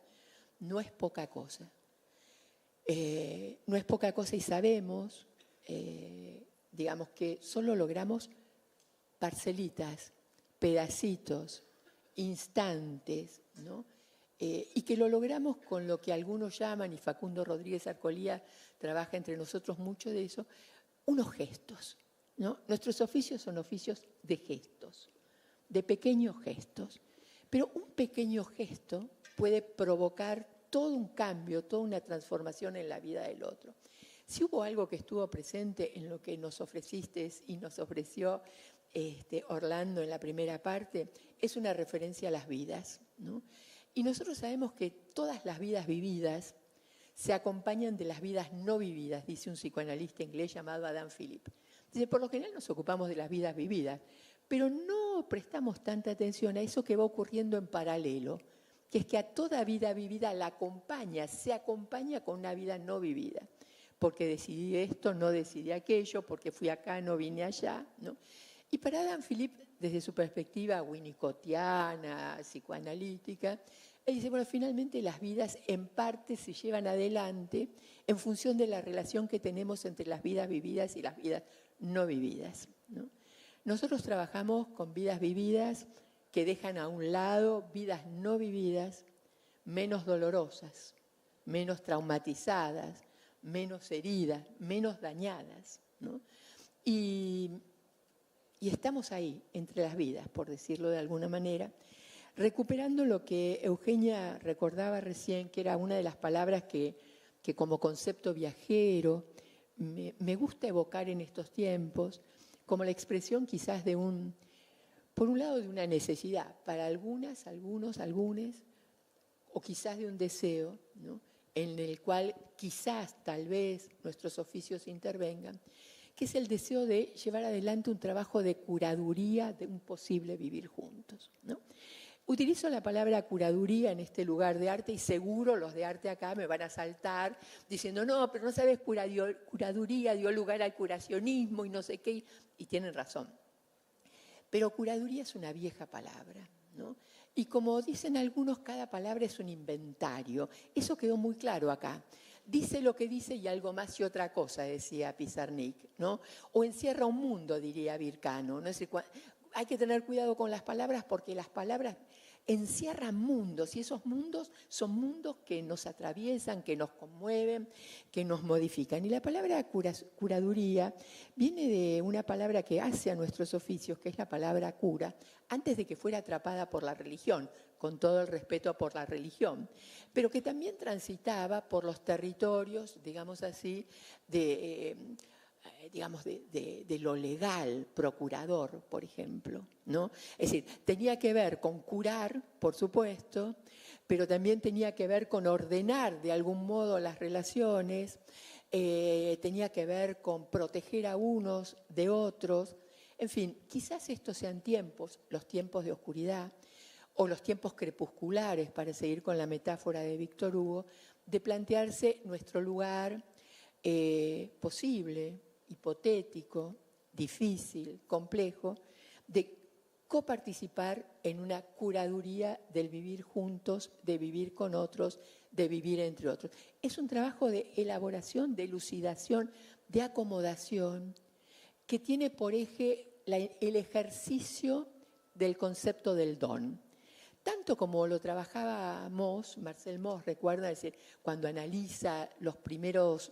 No es poca cosa. No es poca cosa y sabemos, digamos, que solo logramos parcelitas, pedacitos, instantes, ¿no? Y que lo logramos con lo que algunos llaman, y Facundo Rodríguez Arcolía trabaja entre nosotros mucho de eso, unos gestos, ¿no? Nuestros oficios son oficios de gestos, de pequeños gestos, pero un pequeño gesto puede provocar todo un cambio, toda una transformación en la vida del otro. Si hubo algo que estuvo presente en lo que nos ofreciste y nos ofreció Orlando en la primera parte, es una referencia a las vidas, ¿no? Y nosotros sabemos que todas las vidas vividas se acompañan de las vidas no vividas, dice un psicoanalista inglés llamado Adam Phillips. Dice, por lo general nos ocupamos de las vidas vividas, pero no prestamos tanta atención a eso que va ocurriendo en paralelo, que es que a toda vida vivida la acompaña, se acompaña con una vida no vivida. porque decidí esto, no decidí aquello, porque fui acá, no vine allá, ¿no? Y para Adam Philippe, desde su perspectiva winnicottiana, psicoanalítica, él dice, bueno, finalmente las vidas en parte se llevan adelante en función de la relación que tenemos entre las vidas vividas y las vidas no vividas, ¿no? Nosotros trabajamos con vidas vividas que dejan a un lado vidas no vividas, menos dolorosas, menos traumatizadas, menos heridas, menos dañadas, ¿no? Y estamos ahí, entre las vidas, por decirlo de alguna manera, recuperando lo que Eugenia recordaba recién, que era una de las palabras que como concepto viajero me gusta evocar en estos tiempos, como la expresión quizás por un lado de una necesidad, para algunas, algunos, algunes, o quizás de un deseo, ¿no? En el cual quizás, tal vez, nuestros oficios intervengan, que es el deseo de llevar adelante un trabajo de curaduría de un posible vivir juntos, ¿no? Utilizo la palabra curaduría en este lugar de arte y seguro los de arte acá me van a saltar diciendo, no, pero no sabes, curaduría dio lugar al curacionismo y no sé qué, y tienen razón. Pero curaduría es una vieja palabra, ¿no? Y como dicen algunos, cada palabra es un inventario. Eso quedó muy claro acá. Dice lo que dice y algo más y otra cosa, decía Pizarnik, ¿no? O encierra un mundo, diría Vircano, ¿no? Es decir, hay que tener cuidado con las palabras porque las palabras encierran mundos y esos mundos son mundos que nos atraviesan, que nos conmueven, que nos modifican. Y la palabra curaduría viene de una palabra que hace a nuestros oficios, que es la palabra cura, antes de que fuera atrapada por la religión, con todo el respeto por la religión, pero que también transitaba por los territorios, digamos así, de lo legal, procurador, por ejemplo, ¿no? Es decir, tenía que ver con curar, por supuesto, pero también tenía que ver con ordenar de algún modo las relaciones, tenía que ver con proteger a unos de otros. En fin, quizás estos sean tiempos, los tiempos de oscuridad, o los tiempos crepusculares, para seguir con la metáfora de Víctor Hugo, de plantearse nuestro lugar posible, hipotético, difícil, complejo, de coparticipar en una curaduría del vivir juntos, de vivir con otros, de vivir entre otros. Es un trabajo de elaboración, de elucidación, de acomodación, que tiene por eje el ejercicio del concepto del don. Tanto como lo trabajaba Marcel Mauss, recuerda, es decir, cuando analiza los primeros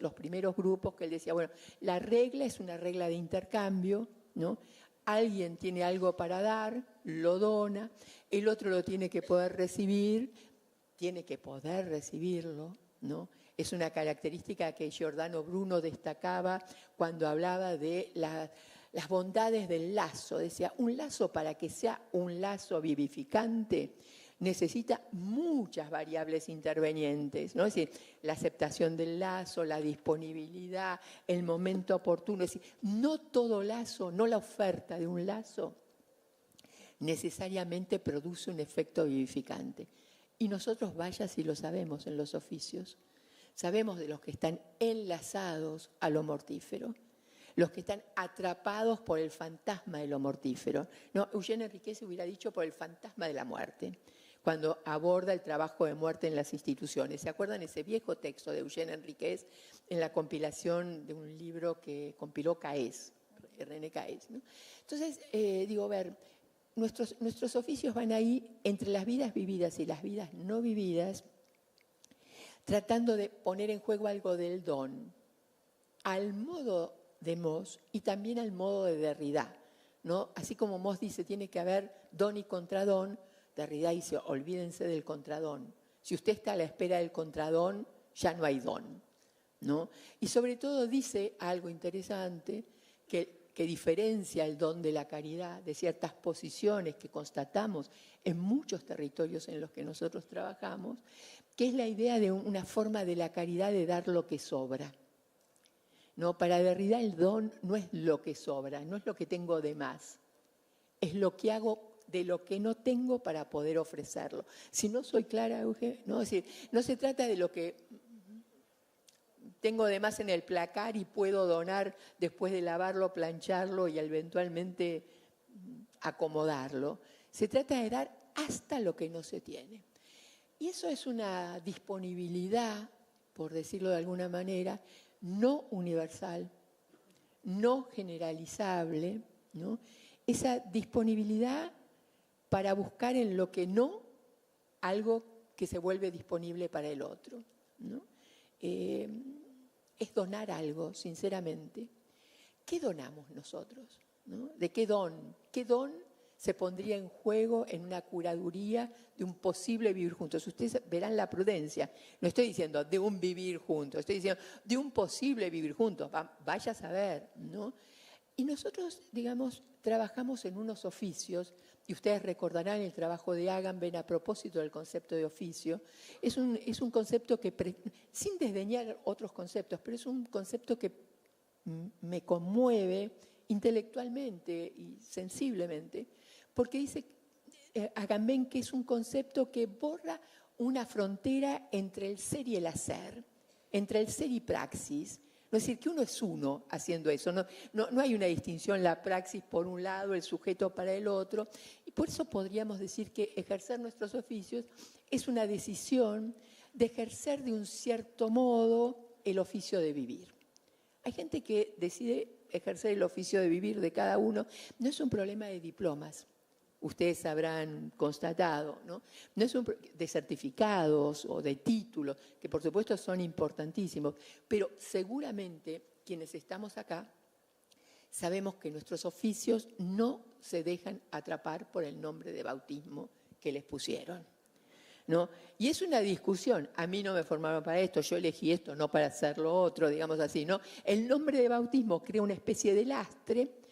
grupos, que él decía, bueno, la regla es una regla de intercambio, ¿no? Alguien tiene algo para dar, lo dona, el otro lo tiene que poder recibir, tiene que poder recibirlo, ¿no? Es una característica que Giordano Bruno destacaba cuando hablaba de las bondades del lazo. Decía, un lazo, para que sea un lazo vivificante, necesita muchas variables intervenientes, ¿no? Es decir, la aceptación del lazo, la disponibilidad, el momento oportuno. Es decir, no todo lazo, no la oferta de un lazo, necesariamente produce un efecto vivificante. Y nosotros, vaya si lo sabemos en los oficios, sabemos de los que están enlazados a lo mortífero, los que están atrapados por el fantasma de lo mortífero. No, Eugène Enriquez hubiera dicho por el fantasma de la muerte, cuando aborda el trabajo de muerte en las instituciones. ¿Se acuerdan ese viejo texto de Eugène Enriquez en la compilación de un libro que compiló Caes, René Caes, ¿no? Entonces, nuestros oficios van ahí entre las vidas vividas y las vidas no vividas, tratando de poner en juego algo del don, al modo de Mauss y también al modo de Derrida, ¿no? Así como Mauss dice, tiene que haber don y contradón, Derrida dice, olvídense del contradón. Si usted está a la espera del contradón, ya no hay don, ¿no? Y sobre todo dice algo interesante que diferencia el don de la caridad de ciertas posiciones que constatamos en muchos territorios en los que nosotros trabajamos, que es la idea de una forma de la caridad de dar lo que sobra. No, para Derrida el don no es lo que sobra, no es lo que tengo de más, es lo que hago de lo que no tengo para poder ofrecerlo. Si no soy clara, Eugenio, ¿no? Es decir, no se trata de lo que tengo de más en el placar y puedo donar después de lavarlo, plancharlo y eventualmente acomodarlo. Se trata de dar hasta lo que no se tiene. Y eso es una disponibilidad, por decirlo de alguna manera, no universal, no generalizable, ¿no? Esa disponibilidad para buscar en lo que no algo que se vuelve disponible para el otro, ¿no? Es donar algo, sinceramente. ¿Qué donamos nosotros, ¿no? ¿De qué don? ¿Qué don se pondría en juego en una curaduría de un posible vivir juntos? Ustedes verán la prudencia. No estoy diciendo de un vivir juntos, estoy diciendo de un posible vivir juntos. Vaya a saber, ¿no? Y nosotros, digamos, trabajamos en unos oficios, y ustedes recordarán el trabajo de Agamben a propósito del concepto de oficio. Es un concepto que, sin desdeñar otros conceptos, pero es un concepto que me conmueve intelectualmente y sensiblemente, porque dice Agamben que es un concepto que borra una frontera entre el ser y el hacer, entre el ser y praxis. No es decir, que uno es uno haciendo eso. No hay una distinción, la praxis por un lado, el sujeto para el otro. Y por eso podríamos decir que ejercer nuestros oficios es una decisión de ejercer de un cierto modo el oficio de vivir. Hay gente que decide ejercer el oficio de vivir de cada uno. No es un problema de diplomas. Ustedes habrán constatado, ¿no? No es de certificados o de títulos, que por supuesto son importantísimos, pero seguramente quienes estamos acá sabemos que nuestros oficios no se dejan atrapar por el nombre de bautismo que les pusieron, ¿no? Y es una discusión. A mí no me formaron para esto, yo elegí esto, no para hacer lo otro, digamos así, ¿no? El nombre de bautismo crea una especie de lastre.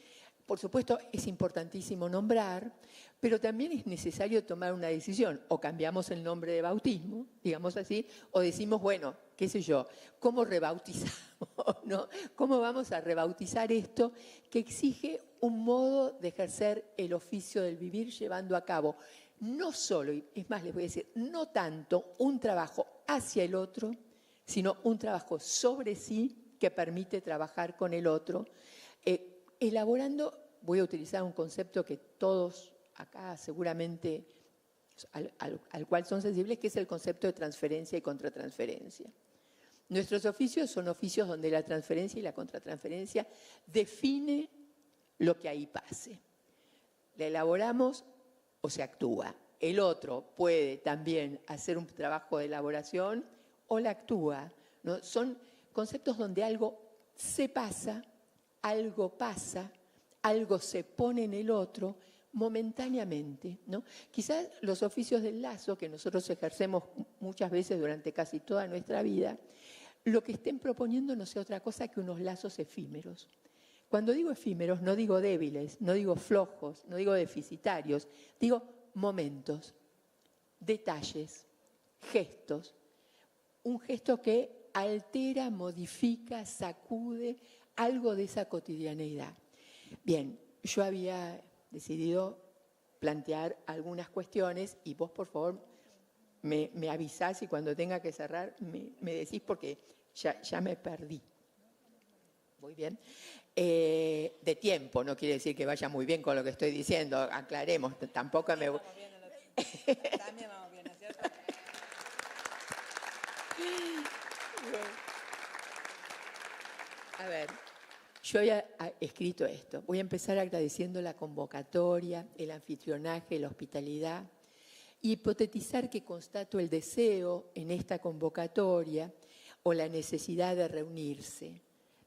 Por supuesto, es importantísimo nombrar, pero también es necesario tomar una decisión. O cambiamos el nombre de bautismo, digamos así, o decimos, bueno, qué sé yo, ¿cómo rebautizamos, ¿no? ¿Cómo vamos a rebautizar esto que exige un modo de ejercer el oficio del vivir llevando a cabo no solo, y es más, les voy a decir, no tanto un trabajo hacia el otro, sino un trabajo sobre sí que permite trabajar con el otro, elaborando, voy a utilizar un concepto que todos acá seguramente al cual son sensibles, que es el concepto de transferencia y contratransferencia. Nuestros oficios son oficios donde la transferencia y la contratransferencia define lo que ahí pase. La elaboramos o se actúa. El otro puede también hacer un trabajo de elaboración o la actúa, ¿no? Son conceptos donde algo se pasa, algo pasa, algo se pone en el otro momentáneamente, ¿no? Quizás los oficios del lazo, que nosotros ejercemos muchas veces durante casi toda nuestra vida, lo que estén proponiendo no sea otra cosa que unos lazos efímeros. Cuando digo efímeros, no digo débiles, no digo flojos, no digo deficitarios, digo momentos, detalles, gestos. Un gesto que altera, modifica, sacude algo de esa cotidianeidad. Bien, yo había decidido plantear algunas cuestiones y vos, por favor, me avisás y cuando tenga que cerrar me decís porque ya me perdí. Muy bien. De tiempo, no quiere decir que vaya muy bien con lo que estoy diciendo, aclaremos, tampoco me... También vamos bien, ¿no es cierto? A ver, yo había escrito esto. Voy a empezar agradeciendo la convocatoria, el anfitrionaje, la hospitalidad, y hipotetizar que constato el deseo en esta convocatoria o la necesidad de reunirse,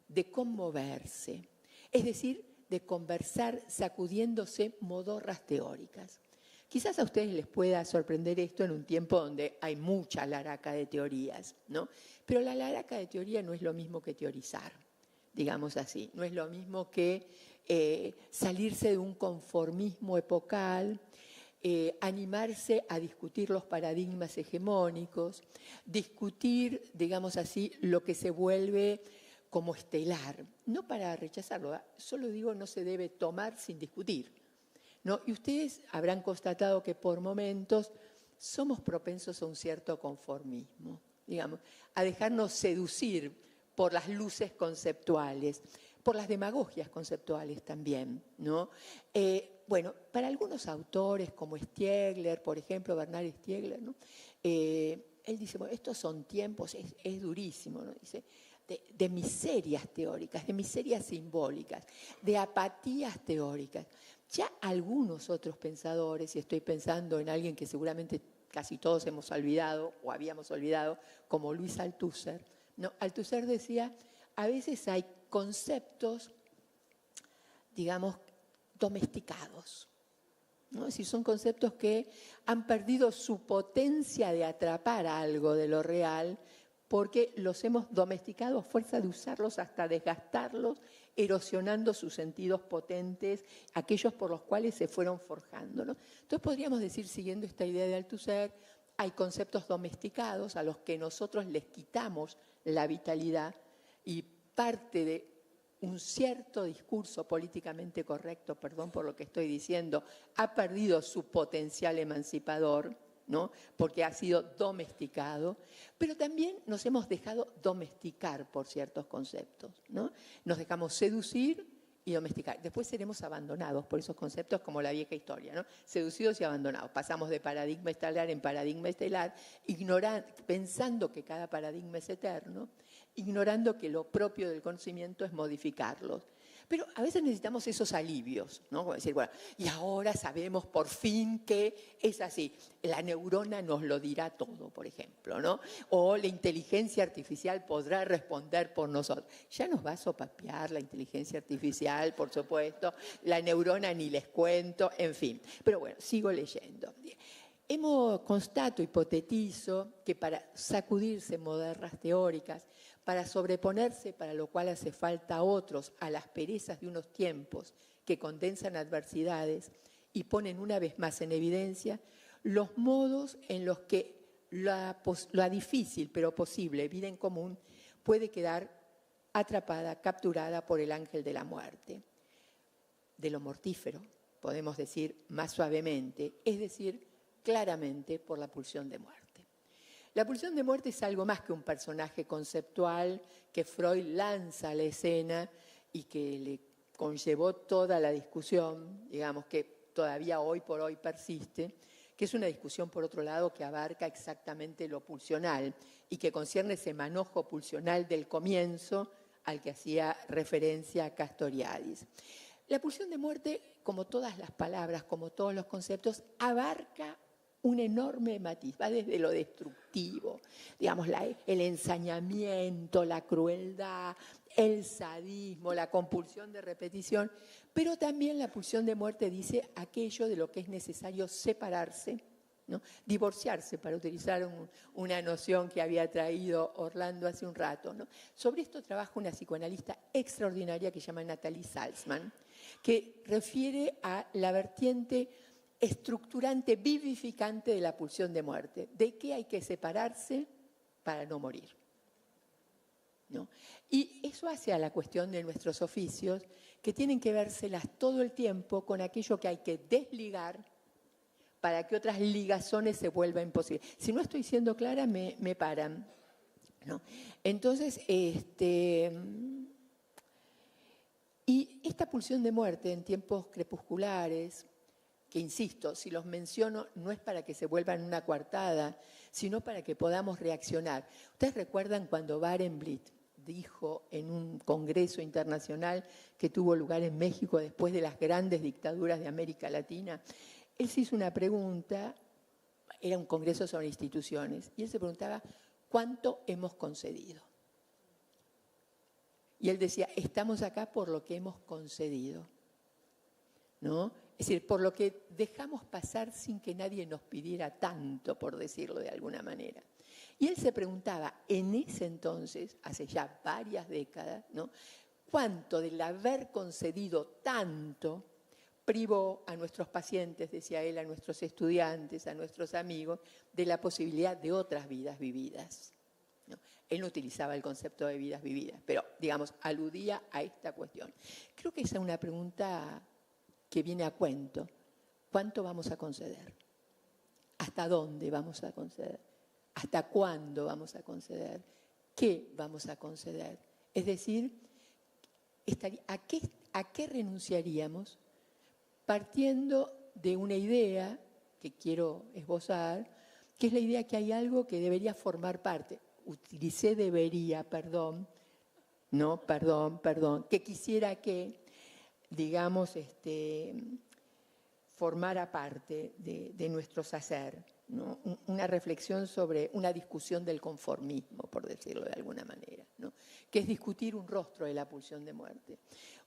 de conmoverse, es decir, de conversar sacudiéndose modorras teóricas. Quizás a ustedes les pueda sorprender esto en un tiempo donde hay mucha laraca de teorías, ¿no? Pero la laraca de teoría no es lo mismo que teorizar, digamos así. No es lo mismo que salirse de un conformismo epocal, animarse a discutir los paradigmas hegemónicos, discutir, digamos así, lo que se vuelve como estelar. No para rechazarlo, solo digo no se debe tomar sin discutir, ¿no? Y ustedes habrán constatado que por momentos somos propensos a un cierto conformismo, digamos, a dejarnos seducir por las luces conceptuales, por las demagogias conceptuales también, ¿no? Bueno, para algunos autores como Stiegler, por ejemplo, Bernard Stiegler, ¿no? Él dice, bueno, estos son tiempos, es durísimo, ¿no? Dice, de miserias teóricas, de miserias simbólicas, de apatías teóricas. Ya algunos otros pensadores, y estoy pensando en alguien que seguramente casi todos hemos olvidado o habíamos olvidado, como Luis Althusser, ¿no? Althusser decía, a veces hay conceptos, digamos, domesticados, ¿no? Es decir, son conceptos que han perdido su potencia de atrapar algo de lo real porque los hemos domesticado a fuerza de usarlos hasta desgastarlos, erosionando sus sentidos potentes, aquellos por los cuales se fueron forjando, ¿no? Entonces podríamos decir, siguiendo esta idea de Althusser, hay conceptos domesticados a los que nosotros les quitamos la vitalidad y parte de un cierto discurso políticamente correcto, perdón por lo que estoy diciendo, ha perdido su potencial emancipador, ¿no? Porque ha sido domesticado, pero también nos hemos dejado domesticar por ciertos conceptos, ¿no? Nos dejamos seducir y domesticar. Después seremos abandonados por esos conceptos como la vieja historia, ¿no? Seducidos y abandonados. Pasamos de paradigma estelar en paradigma estelar, pensando que cada paradigma es eterno, ignorando que lo propio del conocimiento es modificarlos. Pero a veces necesitamos esos alivios, ¿no? Como decir, bueno, y ahora sabemos por fin que es así. La neurona nos lo dirá todo, por ejemplo, ¿no? O la inteligencia artificial podrá responder por nosotros. Ya nos va a sopapear la inteligencia artificial, por supuesto. La neurona ni les cuento, en fin. Pero bueno, sigo leyendo. Constato, hipotetizo, que para sacudirse modernas teóricas, para sobreponerse, para lo cual hace falta a otros, a las perezas de unos tiempos que condensan adversidades y ponen una vez más en evidencia los modos en los que la difícil pero posible vida en común puede quedar atrapada, capturada por el ángel de la muerte. De lo mortífero, podemos decir más suavemente, es decir, claramente por la pulsión de muerte. La pulsión de muerte es algo más que un personaje conceptual que Freud lanza a la escena y que le conllevó toda la discusión, digamos, que todavía hoy por hoy persiste, que es una discusión, por otro lado, que abarca exactamente lo pulsional y que concierne ese manojo pulsional del comienzo al que hacía referencia Castoriadis. La pulsión de muerte, como todas las palabras, como todos los conceptos, abarca un enorme matiz, va desde lo destructivo, digamos, el ensañamiento, la crueldad, el sadismo, la compulsión de repetición, pero también la pulsión de muerte dice aquello de lo que es necesario separarse, ¿no? Divorciarse, para utilizar una noción que había traído Orlando hace un rato, ¿no? Sobre esto trabaja una psicoanalista extraordinaria que se llama Nathalie Salzman, que refiere a la vertiente estructurante, vivificante de la pulsión de muerte. ¿De qué hay que separarse para no morir? ¿No? Y eso hace a la cuestión de nuestros oficios, que tienen que vérselas todo el tiempo con aquello que hay que desligar para que otras ligazones se vuelvan imposibles. Si no estoy siendo clara, me paran, ¿no? Entonces, y esta pulsión de muerte en tiempos crepusculares, que insisto, si los menciono no es para que se vuelvan una coartada, sino para que podamos reaccionar. ¿Ustedes recuerdan cuando Barenblit dijo en un congreso internacional que tuvo lugar en México después de las grandes dictaduras de América Latina? Él se hizo una pregunta, era un congreso sobre instituciones, y él se preguntaba, ¿cuánto hemos concedido? Y él decía, estamos acá por lo que hemos concedido, ¿no? Es decir, por lo que dejamos pasar sin que nadie nos pidiera tanto, por decirlo de alguna manera. Y él se preguntaba, en ese entonces, hace ya varias décadas, ¿no? ¿Cuánto del haber concedido tanto privó a nuestros pacientes, decía él, a nuestros estudiantes, a nuestros amigos, de la posibilidad de otras vidas vividas? ¿No? Él no utilizaba el concepto de vidas vividas, pero, digamos, aludía a esta cuestión. Creo que esa es una pregunta que viene a cuento. ¿Cuánto vamos a conceder? ¿Hasta dónde vamos a conceder? ¿Hasta cuándo vamos a conceder? ¿qué vamos a conceder? Es decir, ¿a qué renunciaríamos partiendo de una idea que quiero esbozar, que es la idea que hay algo que debería formar parte? Utilicé debería, perdón, que quisiera que, digamos, formara parte de nuestro hacer, ¿no? Una reflexión sobre una discusión del conformismo, por decirlo de alguna manera, ¿no? Que es discutir un rostro de la pulsión de muerte.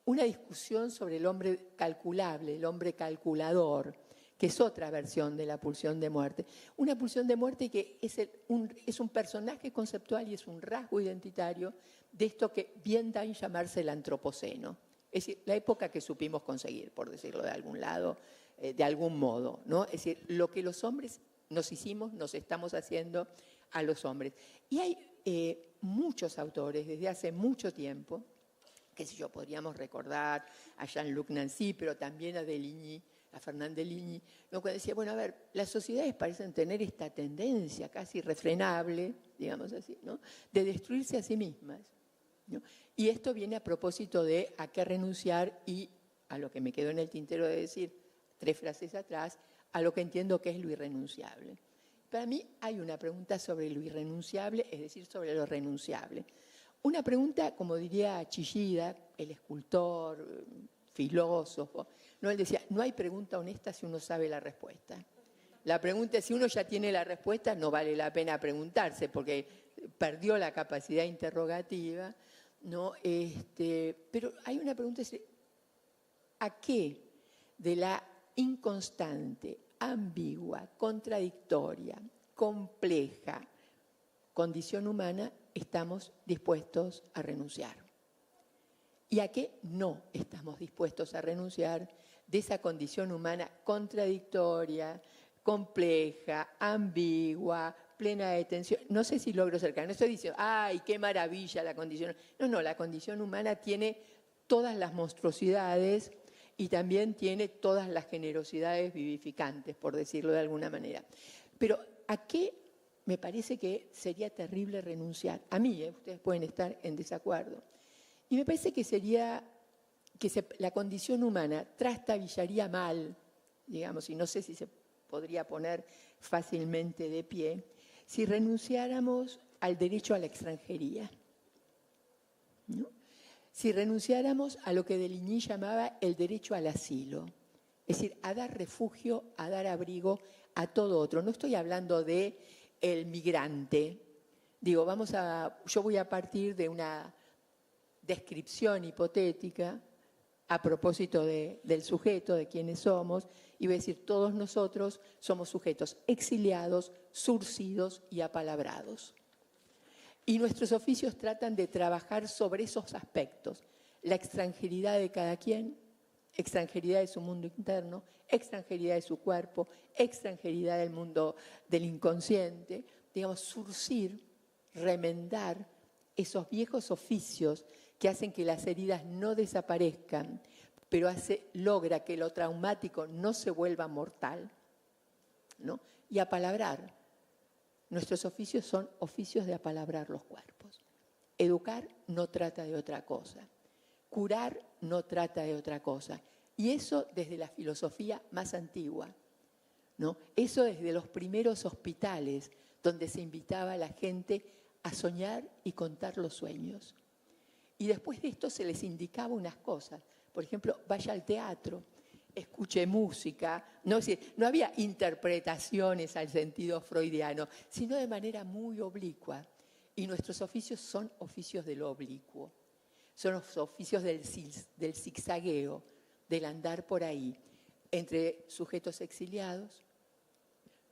Una discusión sobre el hombre calculable, el hombre calculador, que es otra versión de la pulsión de muerte. Una pulsión de muerte que es un personaje conceptual y es un rasgo identitario de esto que bien da en llamarse el antropoceno. Es decir, la época que supimos conseguir, por decirlo de algún lado, de algún modo, ¿no? Es decir, lo que los hombres nos hicimos, nos estamos haciendo a los hombres. Y hay muchos autores desde hace mucho tiempo, qué sé yo, podríamos recordar a Jean-Luc Nancy, pero también a Deligny, a Fernand Deligny, ¿no? Cuando decía, bueno, a ver, las sociedades parecen tener esta tendencia casi irrefrenable, digamos así, ¿no? De destruirse a sí mismas, ¿no? Y esto viene a propósito de a qué renunciar y a lo que me quedó en el tintero de decir 3 frases atrás, a lo que entiendo que es lo irrenunciable. Para mí hay una pregunta sobre lo irrenunciable, es decir, sobre lo renunciable. Una pregunta, como diría Chillida, el escultor, filósofo, ¿no? Él decía, no hay pregunta honesta si uno sabe la respuesta. La pregunta es, si uno ya tiene la respuesta, no vale la pena preguntarse, porque perdió la capacidad interrogativa, ¿no? Pero hay una pregunta, ¿a qué de la inconstante, ambigua, contradictoria, compleja condición humana estamos dispuestos a renunciar? ¿Y a qué no estamos dispuestos a renunciar de esa condición humana contradictoria, compleja, ambigua, plena de tensión? No sé si logro ser claro, no estoy diciendo, ¡ay, qué maravilla la condición! No, la condición humana tiene todas las monstruosidades y también tiene todas las generosidades vivificantes, por decirlo de alguna manera. Pero ¿a qué me parece que sería terrible renunciar? A mí, ustedes pueden estar en desacuerdo. Y me parece que sería que la condición humana trastabillaría mal, digamos, y no sé si se podría poner fácilmente de pie, si renunciáramos al derecho a la extranjería, ¿no? Si renunciáramos a lo que Deligny llamaba el derecho al asilo, es decir, a dar refugio, a dar abrigo a todo otro. No estoy hablando de el migrante. Digo, yo voy a partir de una descripción hipotética a propósito del sujeto, de quiénes somos, y voy a decir, todos nosotros somos sujetos exiliados, surcidos y apalabrados. Y nuestros oficios tratan de trabajar sobre esos aspectos, la extranjeridad de cada quien, extranjeridad de su mundo interno, extranjeridad de su cuerpo, extranjeridad del mundo del inconsciente, digamos, surcir, remendar esos viejos oficios que hacen que las heridas no desaparezcan, pero logra que lo traumático no se vuelva mortal, ¿no? Y apalabrar. Nuestros oficios son oficios de apalabrar los cuerpos. Educar no trata de otra cosa. Curar no trata de otra cosa. Y eso desde la filosofía más antigua, ¿no? Eso desde los primeros hospitales, donde se invitaba a la gente a soñar y contar los sueños. Y después de esto se les indicaba unas cosas. Por ejemplo, vaya al teatro, escuche música. No había interpretaciones al sentido freudiano, sino de manera muy oblicua. Y nuestros oficios son oficios de lo oblicuo. Son los oficios del zigzagueo, del andar por ahí, entre sujetos exiliados,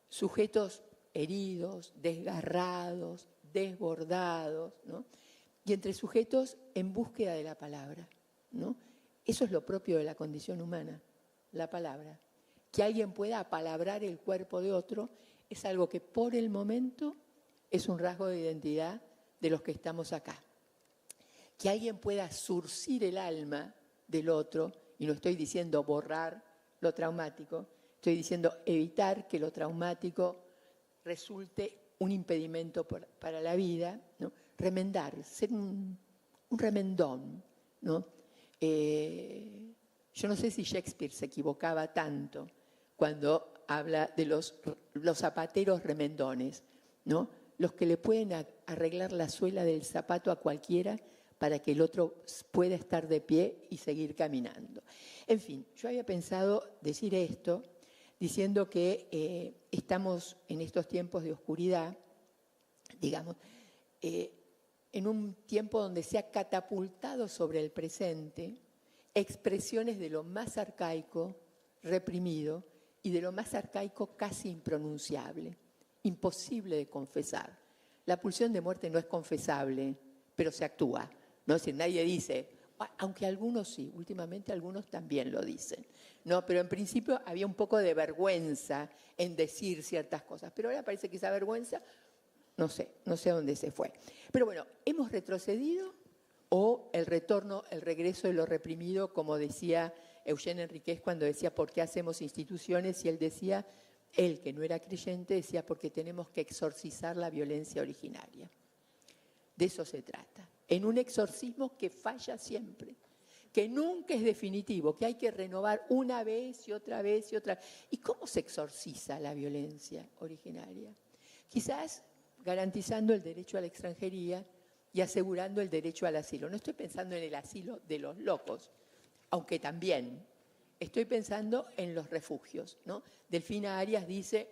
sujetos heridos, desgarrados, desbordados, ¿no? Y entre sujetos en búsqueda de la palabra, ¿no? Eso es lo propio de la condición humana, la palabra. Que alguien pueda apalabrar el cuerpo de otro es algo que por el momento es un rasgo de identidad de los que estamos acá. Que alguien pueda surcir el alma del otro, y no estoy diciendo borrar lo traumático, estoy diciendo evitar que lo traumático resulte un impedimento para la vida, ¿no? remendar, ser un remendón, ¿no? Yo no sé si Shakespeare se equivocaba tanto cuando habla de los zapateros remendones, ¿no? Los que le pueden arreglar la suela del zapato a cualquiera para que el otro pueda estar de pie y seguir caminando. En fin, yo había pensado decir esto, diciendo que estamos en estos tiempos de oscuridad, digamos, en un tiempo donde se ha catapultado sobre el presente expresiones de lo más arcaico, reprimido, y de lo más arcaico casi impronunciable, imposible de confesar. La pulsión de muerte no es confesable, pero se actúa. ¿No? Es decir, nadie dice, aunque algunos sí, últimamente algunos también lo dicen. No, pero en principio había un poco de vergüenza en decir ciertas cosas, pero ahora parece que esa vergüenza, no sé a dónde se fue. Pero bueno, ¿hemos retrocedido o el retorno, el regreso de lo reprimido, como decía Eugene Enríquez cuando decía ¿por qué hacemos instituciones? Y él decía, él que no era creyente, decía porque tenemos que exorcizar la violencia originaria. De eso se trata. En un exorcismo que falla siempre, que nunca es definitivo, que hay que renovar una vez y otra vez y otra. ¿Y cómo se exorciza la violencia originaria? Quizás garantizando el derecho a la extranjería y asegurando el derecho al asilo. No estoy pensando en el asilo de los locos, aunque también estoy pensando en los refugios, ¿no? Delfina Arias dice,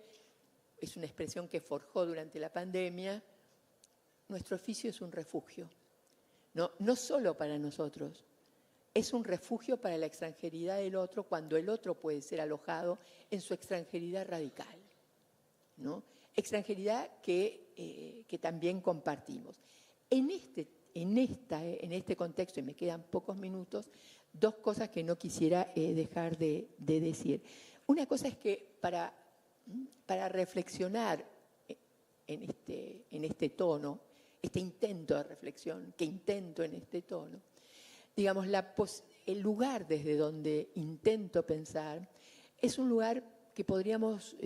es una expresión que forjó durante la pandemia, nuestro oficio es un refugio. No solo para nosotros, es un refugio para la extranjeridad del otro cuando el otro puede ser alojado en su extranjeridad radical, ¿no? Extranjeridad que también compartimos. En este contexto, y me quedan pocos minutos, dos cosas que no quisiera dejar de decir. Una cosa es que para reflexionar en este tono, este intento de reflexión que intento en este tono, digamos, el lugar desde donde intento pensar es un lugar que podríamos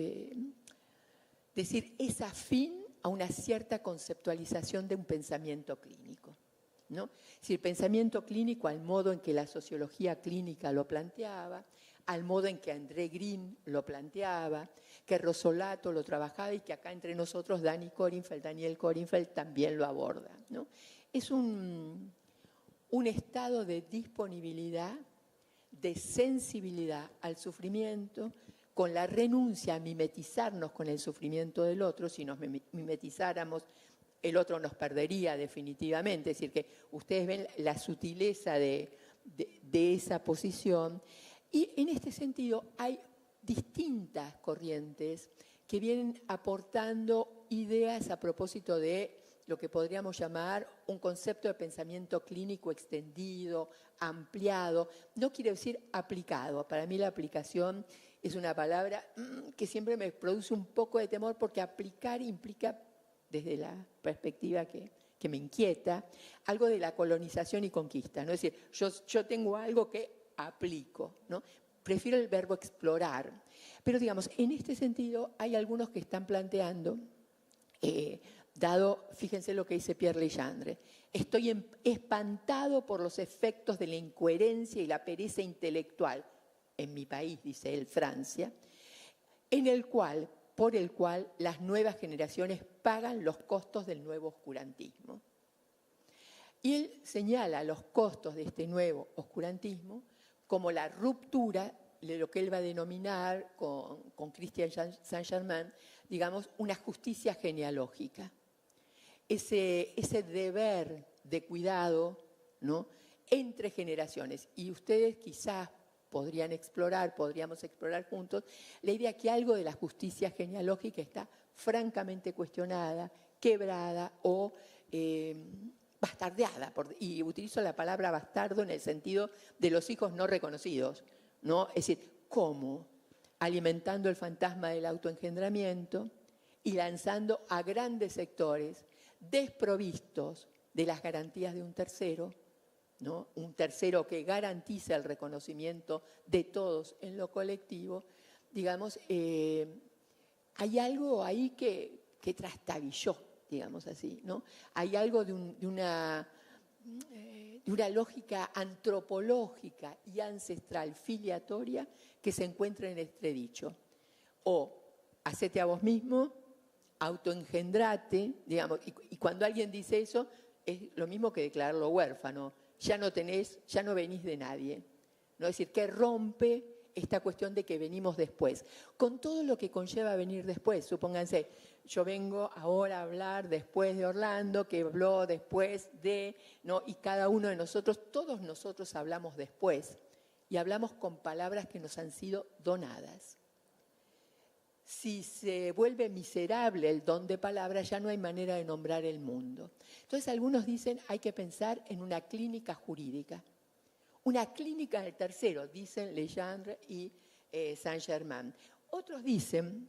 decir es afín a una cierta conceptualización de un pensamiento clínico, ¿no? Si el pensamiento clínico al modo en que la sociología clínica lo planteaba, al modo en que André Green lo planteaba, que Rossolato lo trabajaba y que acá entre nosotros Daniel Korenfeld también lo aborda, ¿no? Es un estado de disponibilidad, de sensibilidad al sufrimiento, con la renuncia a mimetizarnos con el sufrimiento del otro. Si nos mimetizáramos, el otro nos perdería definitivamente. Es decir, que ustedes ven la sutileza de esa posición. Y en este sentido hay distintas corrientes que vienen aportando ideas a propósito de lo que podríamos llamar un concepto de pensamiento clínico extendido, ampliado. No quiere decir aplicado. Para mí la aplicación es una palabra que siempre me produce un poco de temor porque aplicar implica, desde la perspectiva que me inquieta, algo de la colonización y conquista, ¿no? Es decir, yo tengo algo que aplico, ¿no? Prefiero el verbo explorar. Pero digamos, en este sentido hay algunos que están planteando, fíjense lo que dice Pierre Legendre, estoy espantado por los efectos de la incoherencia y la pereza intelectual, en mi país, dice él, Francia, por el cual las nuevas generaciones pagan los costos del nuevo oscurantismo. Y él señala los costos de este nuevo oscurantismo como la ruptura de lo que él va a denominar con Christian Saint-Germain, digamos, una justicia genealógica. Ese deber de cuidado, ¿no?, entre generaciones. Y ustedes quizás podríamos explorar juntos la idea que algo de la justicia genealógica está francamente cuestionada, quebrada o bastardeada, y utilizo la palabra bastardo en el sentido de los hijos no reconocidos, ¿no? Es decir, ¿cómo? Alimentando el fantasma del autoengendramiento y lanzando a grandes sectores desprovistos de las garantías de un tercero, ¿no? Un tercero que garantiza el reconocimiento de todos en lo colectivo. Digamos, hay algo ahí que trastabilló digamos así, ¿no? Hay algo de una lógica antropológica y ancestral filiatoria que se encuentra en este dicho. O hacete a vos mismo, autoengendrate, digamos, y cuando alguien dice eso, es lo mismo que declararlo huérfano. Ya no venís de nadie. ¿No? Es decir, que rompe esta cuestión de que venimos después. Con todo lo que conlleva venir después. Supónganse, yo vengo ahora a hablar después de Orlando, que habló después de, ¿no? Y cada uno de nosotros, todos nosotros hablamos después. Y hablamos con palabras que nos han sido donadas. Si se vuelve miserable el don de palabra, ya no hay manera de nombrar el mundo. Entonces algunos dicen hay que pensar en una clínica jurídica. Una clínica del tercero, dicen Legendre y Saint-Germain. Otros dicen,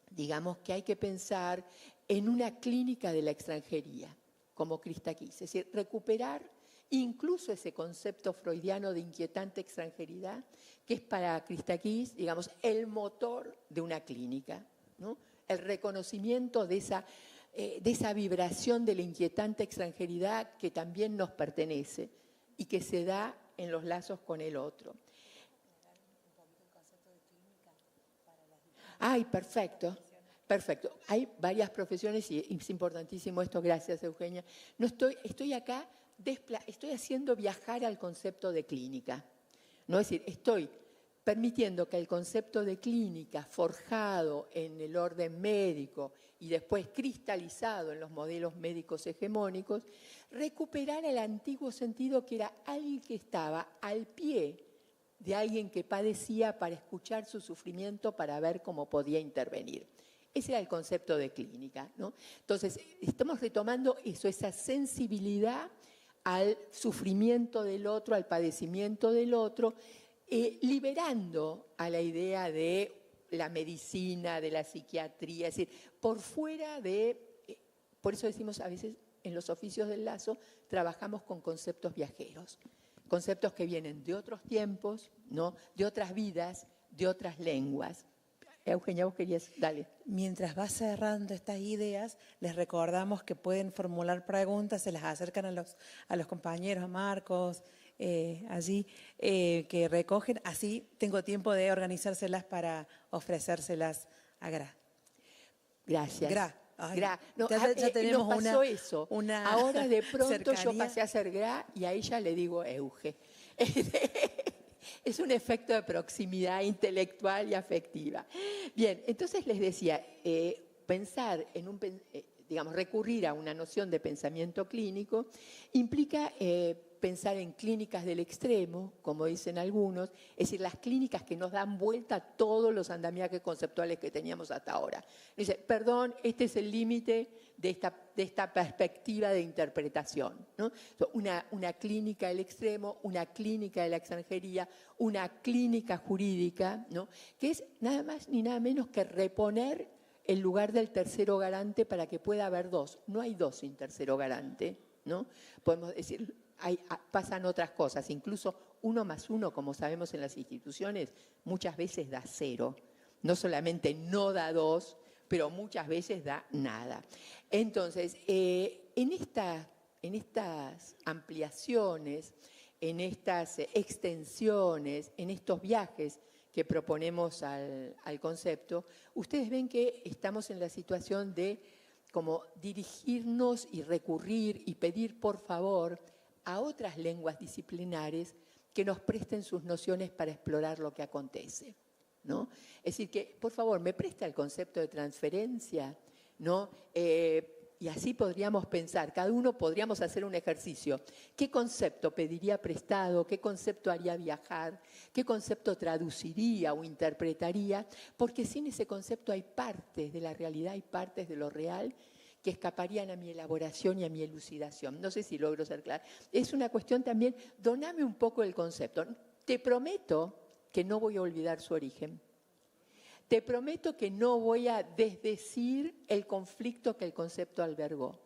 digamos, que hay que pensar en una clínica de la extranjería, como Christakis. Es decir, recuperar incluso ese concepto freudiano de inquietante extranjeridad, que es para Christakis, digamos, el motor de una clínica, ¿no? El reconocimiento de esa vibración de la inquietante extranjeridad que también nos pertenece y que se da en los lazos con el otro. Ay, perfecto. Perfecto. Hay varias profesiones y es importantísimo esto. Gracias, Eugenia. Estoy acá, estoy haciendo viajar al concepto de clínica. ¿No? Es decir, estoy permitiendo que el concepto de clínica, forjado en el orden médico y después cristalizado en los modelos médicos hegemónicos, recuperara el antiguo sentido que era alguien que estaba al pie de alguien que padecía para escuchar su sufrimiento, para ver cómo podía intervenir. Ese era el concepto de clínica, ¿no? Entonces, estamos retomando eso, esa sensibilidad al sufrimiento del otro, al padecimiento del otro, liberando a la idea de la medicina, de la psiquiatría, es decir, por fuera de, por eso decimos a veces en los oficios del lazo, trabajamos con conceptos viajeros, conceptos que vienen de otros tiempos, ¿no? De otras vidas, de otras lenguas. Eugenia, vos querías, dale. Mientras vas cerrando estas ideas, les recordamos que pueden formular preguntas, se las acercan a los compañeros, a Marcos, allí, que recogen. Así tengo tiempo de organizárselas para ofrecérselas a Gra. Gracias. Ay, No, ya tenemos nos pasó eso. una Ahora de pronto cercanía. yo pasé a ser Gra y a ella le digo Euge. Es un efecto de proximidad intelectual y afectiva. Bien, entonces les decía, pensar en digamos, recurrir a una noción de pensamiento clínico implica pensar en clínicas del extremo, como dicen algunos, es decir, las clínicas que nos dan vuelta a todos los andamiajes conceptuales que teníamos hasta ahora. Dice, perdón, este es el límite de esta perspectiva de interpretación, ¿no? Una clínica del extremo, una clínica de la extranjería, una clínica jurídica, ¿no? Que es nada más ni nada menos que reponer el lugar del tercero garante para que pueda haber dos. No hay dos sin tercero garante, ¿no? Podemos decir, pasan otras cosas, incluso 1 más 1, como sabemos en las instituciones, muchas veces da 0. No solamente no da 2, pero muchas veces da nada. Entonces, en estas ampliaciones, en estas extensiones, en estos viajes que proponemos al concepto, ustedes ven que estamos en la situación de como dirigirnos y recurrir y pedir por favor a otras lenguas disciplinares que nos presten sus nociones para explorar lo que acontece, ¿no? Es decir, que, por favor, me presta el concepto de transferencia, ¿no? Y así podríamos pensar, cada uno podríamos hacer un ejercicio. ¿Qué concepto pediría prestado? ¿Qué concepto haría viajar? ¿Qué concepto traduciría o interpretaría? Porque sin ese concepto hay partes de la realidad, hay partes de lo real que escaparían a mi elaboración y a mi elucidación. No sé si logro ser clara. Es una cuestión también, doname un poco el concepto. Te prometo que no voy a olvidar su origen. Te prometo que no voy a desdecir el conflicto que el concepto albergó.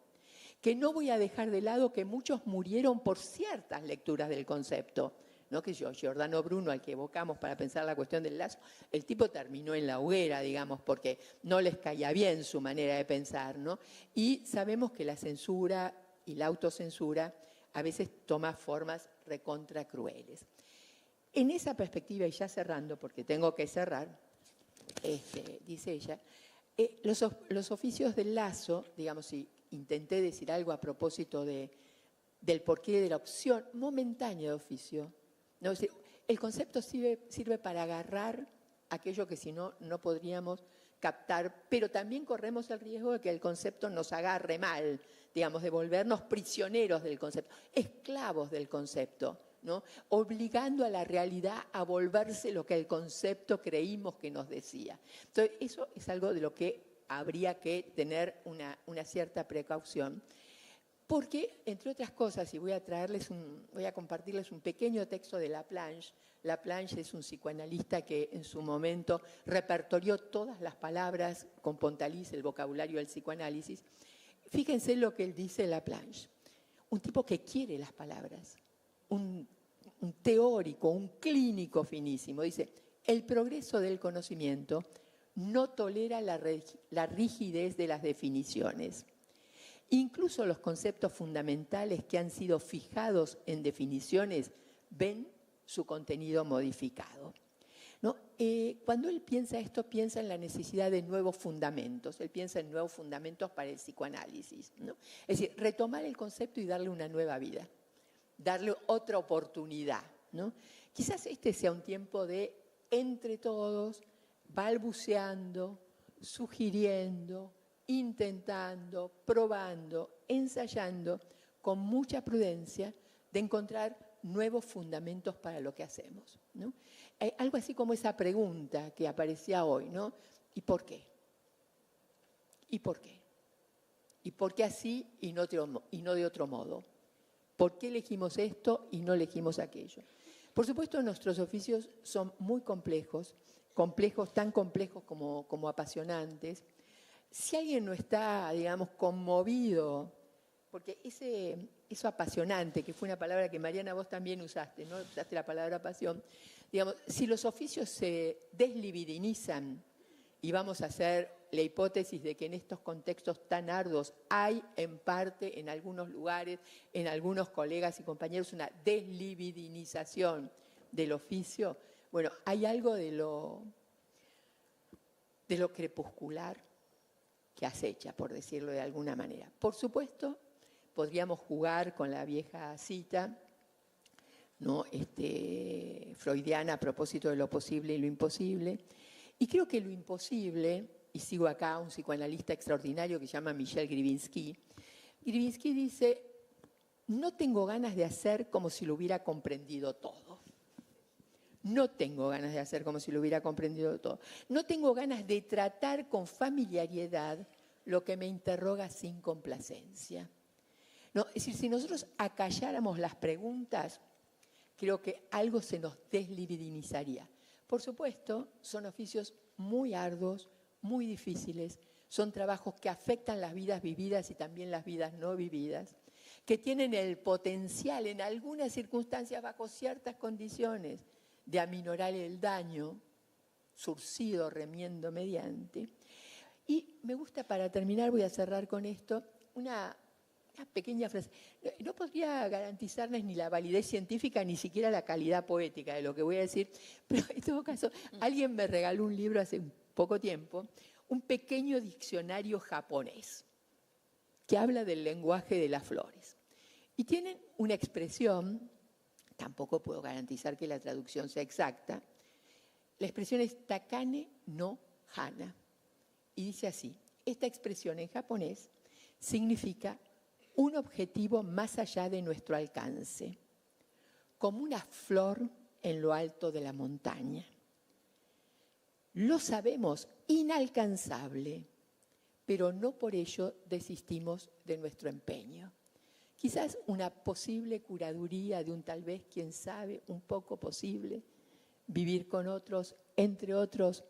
Que no voy a dejar de lado que muchos murieron por ciertas lecturas del concepto. ¿no? Que yo, Giordano Bruno, al que evocamos para pensar la cuestión del lazo, el tipo terminó en la hoguera, digamos, porque no les caía bien su manera de pensar, ¿no? Y sabemos que la censura y la autocensura a veces toma formas recontra crueles. En esa perspectiva, y ya cerrando, porque tengo que cerrar, dice ella, los oficios del lazo, digamos, si intenté decir algo a propósito del porqué de la opción momentánea de oficio, ¿no? Es decir, el concepto sirve para agarrar aquello que si no, no podríamos captar, pero también corremos el riesgo de que el concepto nos agarre mal, digamos, de volvernos prisioneros del concepto, esclavos del concepto, ¿no? Obligando a la realidad a volverse lo que el concepto creímos que nos decía. Entonces, eso es algo de lo que habría que tener una cierta precaución, porque, entre otras cosas, y voy a compartirles un pequeño texto de Laplanche. Laplanche es un psicoanalista que en su momento repertorió todas las palabras con Pontalis, el vocabulario del psicoanálisis. Fíjense lo que él dice Laplanche. Un tipo que quiere las palabras, un teórico, un clínico finísimo. Dice, el progreso del conocimiento no tolera la rigidez de las definiciones. Incluso los conceptos fundamentales que han sido fijados en definiciones ven su contenido modificado, ¿no? Cuando él piensa esto, piensa en la necesidad de nuevos fundamentos. Él piensa en nuevos fundamentos para el psicoanálisis, ¿no? Es decir, retomar el concepto y darle una nueva vida, darle otra oportunidad, ¿no? Quizás este sea un tiempo de, entre todos, balbuceando, sugiriendo, intentando, probando, ensayando, con mucha prudencia, de encontrar nuevos fundamentos para lo que hacemos, ¿no? Algo así como esa pregunta que aparecía hoy, ¿no? ¿Y por qué? ¿Y por qué? ¿Y por qué así y no de otro modo? ¿Por qué elegimos esto y no elegimos aquello? Por supuesto, nuestros oficios son muy complejos, tan complejos como apasionantes. Si alguien no está, digamos, conmovido, porque eso apasionante, que fue una palabra que Mariana vos también usaste, ¿no? Usaste la palabra pasión. Digamos, si los oficios se deslibidinizan, y vamos a hacer la hipótesis de que en estos contextos tan arduos hay en parte, en algunos lugares, en algunos colegas y compañeros, una deslibidinización del oficio, bueno, hay algo de lo crepuscular que acecha, por decirlo de alguna manera. Por supuesto, podríamos jugar con la vieja cita, ¿no? Freudiana a propósito de lo posible y lo imposible. Y creo que lo imposible, y sigo acá, un psicoanalista extraordinario que se llama Michel Grivinsky. Grivinsky dice, no tengo ganas de hacer como si lo hubiera comprendido todo. No tengo ganas de hacer como si lo hubiera comprendido todo. No tengo ganas de tratar con familiaridad lo que me interroga sin complacencia. No, es decir, si nosotros acalláramos las preguntas, creo que algo se nos deslibidinizaría. Por supuesto, son oficios muy arduos, muy difíciles, son trabajos que afectan las vidas vividas y también las vidas no vividas, que tienen el potencial en algunas circunstancias, bajo ciertas condiciones, de aminorar el daño, surcido, remiendo mediante. Y me gusta, para terminar, voy a cerrar con esto, una pequeña frase. No podría garantizarles ni la validez científica, ni siquiera la calidad poética de lo que voy a decir, pero en todo caso, alguien me regaló un libro hace poco tiempo, un pequeño diccionario japonés, que habla del lenguaje de las flores. Y tienen una expresión, tampoco puedo garantizar que la traducción sea exacta, la expresión es takane no hana. Y dice así, esta expresión en japonés significa un objetivo más allá de nuestro alcance, como una flor en lo alto de la montaña. Lo sabemos inalcanzable, pero no por ello desistimos de nuestro empeño. Quizás una posible curaduría de un tal vez, quién sabe, un poco posible, vivir con otros, entre otros,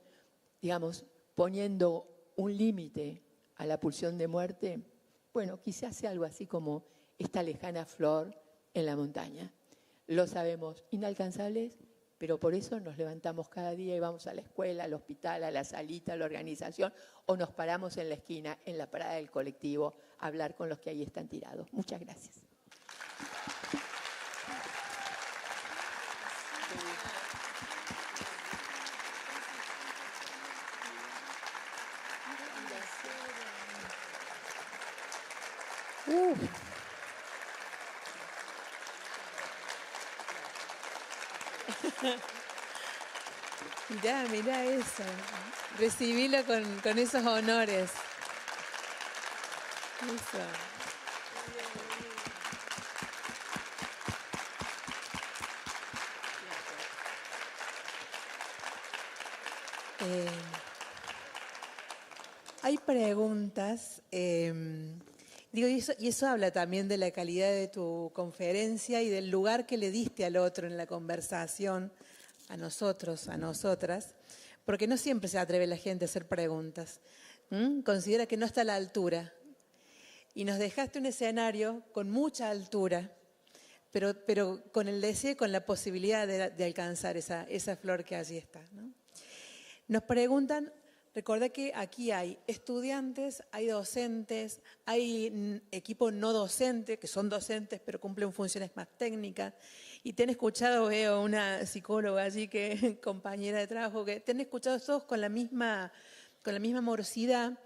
digamos, poniendo un límite a la pulsión de muerte. Bueno, quizás sea algo así como esta lejana flor en la montaña. lo sabemos, inalcanzables, pero por eso nos levantamos cada día y vamos a la escuela, al hospital, a la salita, a la organización, o nos paramos en la esquina, en la parada del colectivo, a hablar con los que ahí están tirados. Muchas gracias. Mirá eso. Recibilo con esos honores. Eso. Hay preguntas, digo, y eso habla también de la calidad de tu conferencia y del lugar que le diste al otro en la conversación, a nosotros, a nosotras, porque no siempre se atreve la gente a hacer preguntas. Considera que no está a la altura. Y nos dejaste un escenario con mucha altura, pero con el deseo y con la posibilidad de alcanzar esa flor que allí está, ¿no? Nos preguntan, recordá que aquí hay estudiantes, hay docentes, hay equipo no docente, que son docentes pero cumplen funciones más técnicas. Y te han escuchado, veo una psicóloga allí, que compañera de trabajo, que te han escuchado todos con la misma morosidad,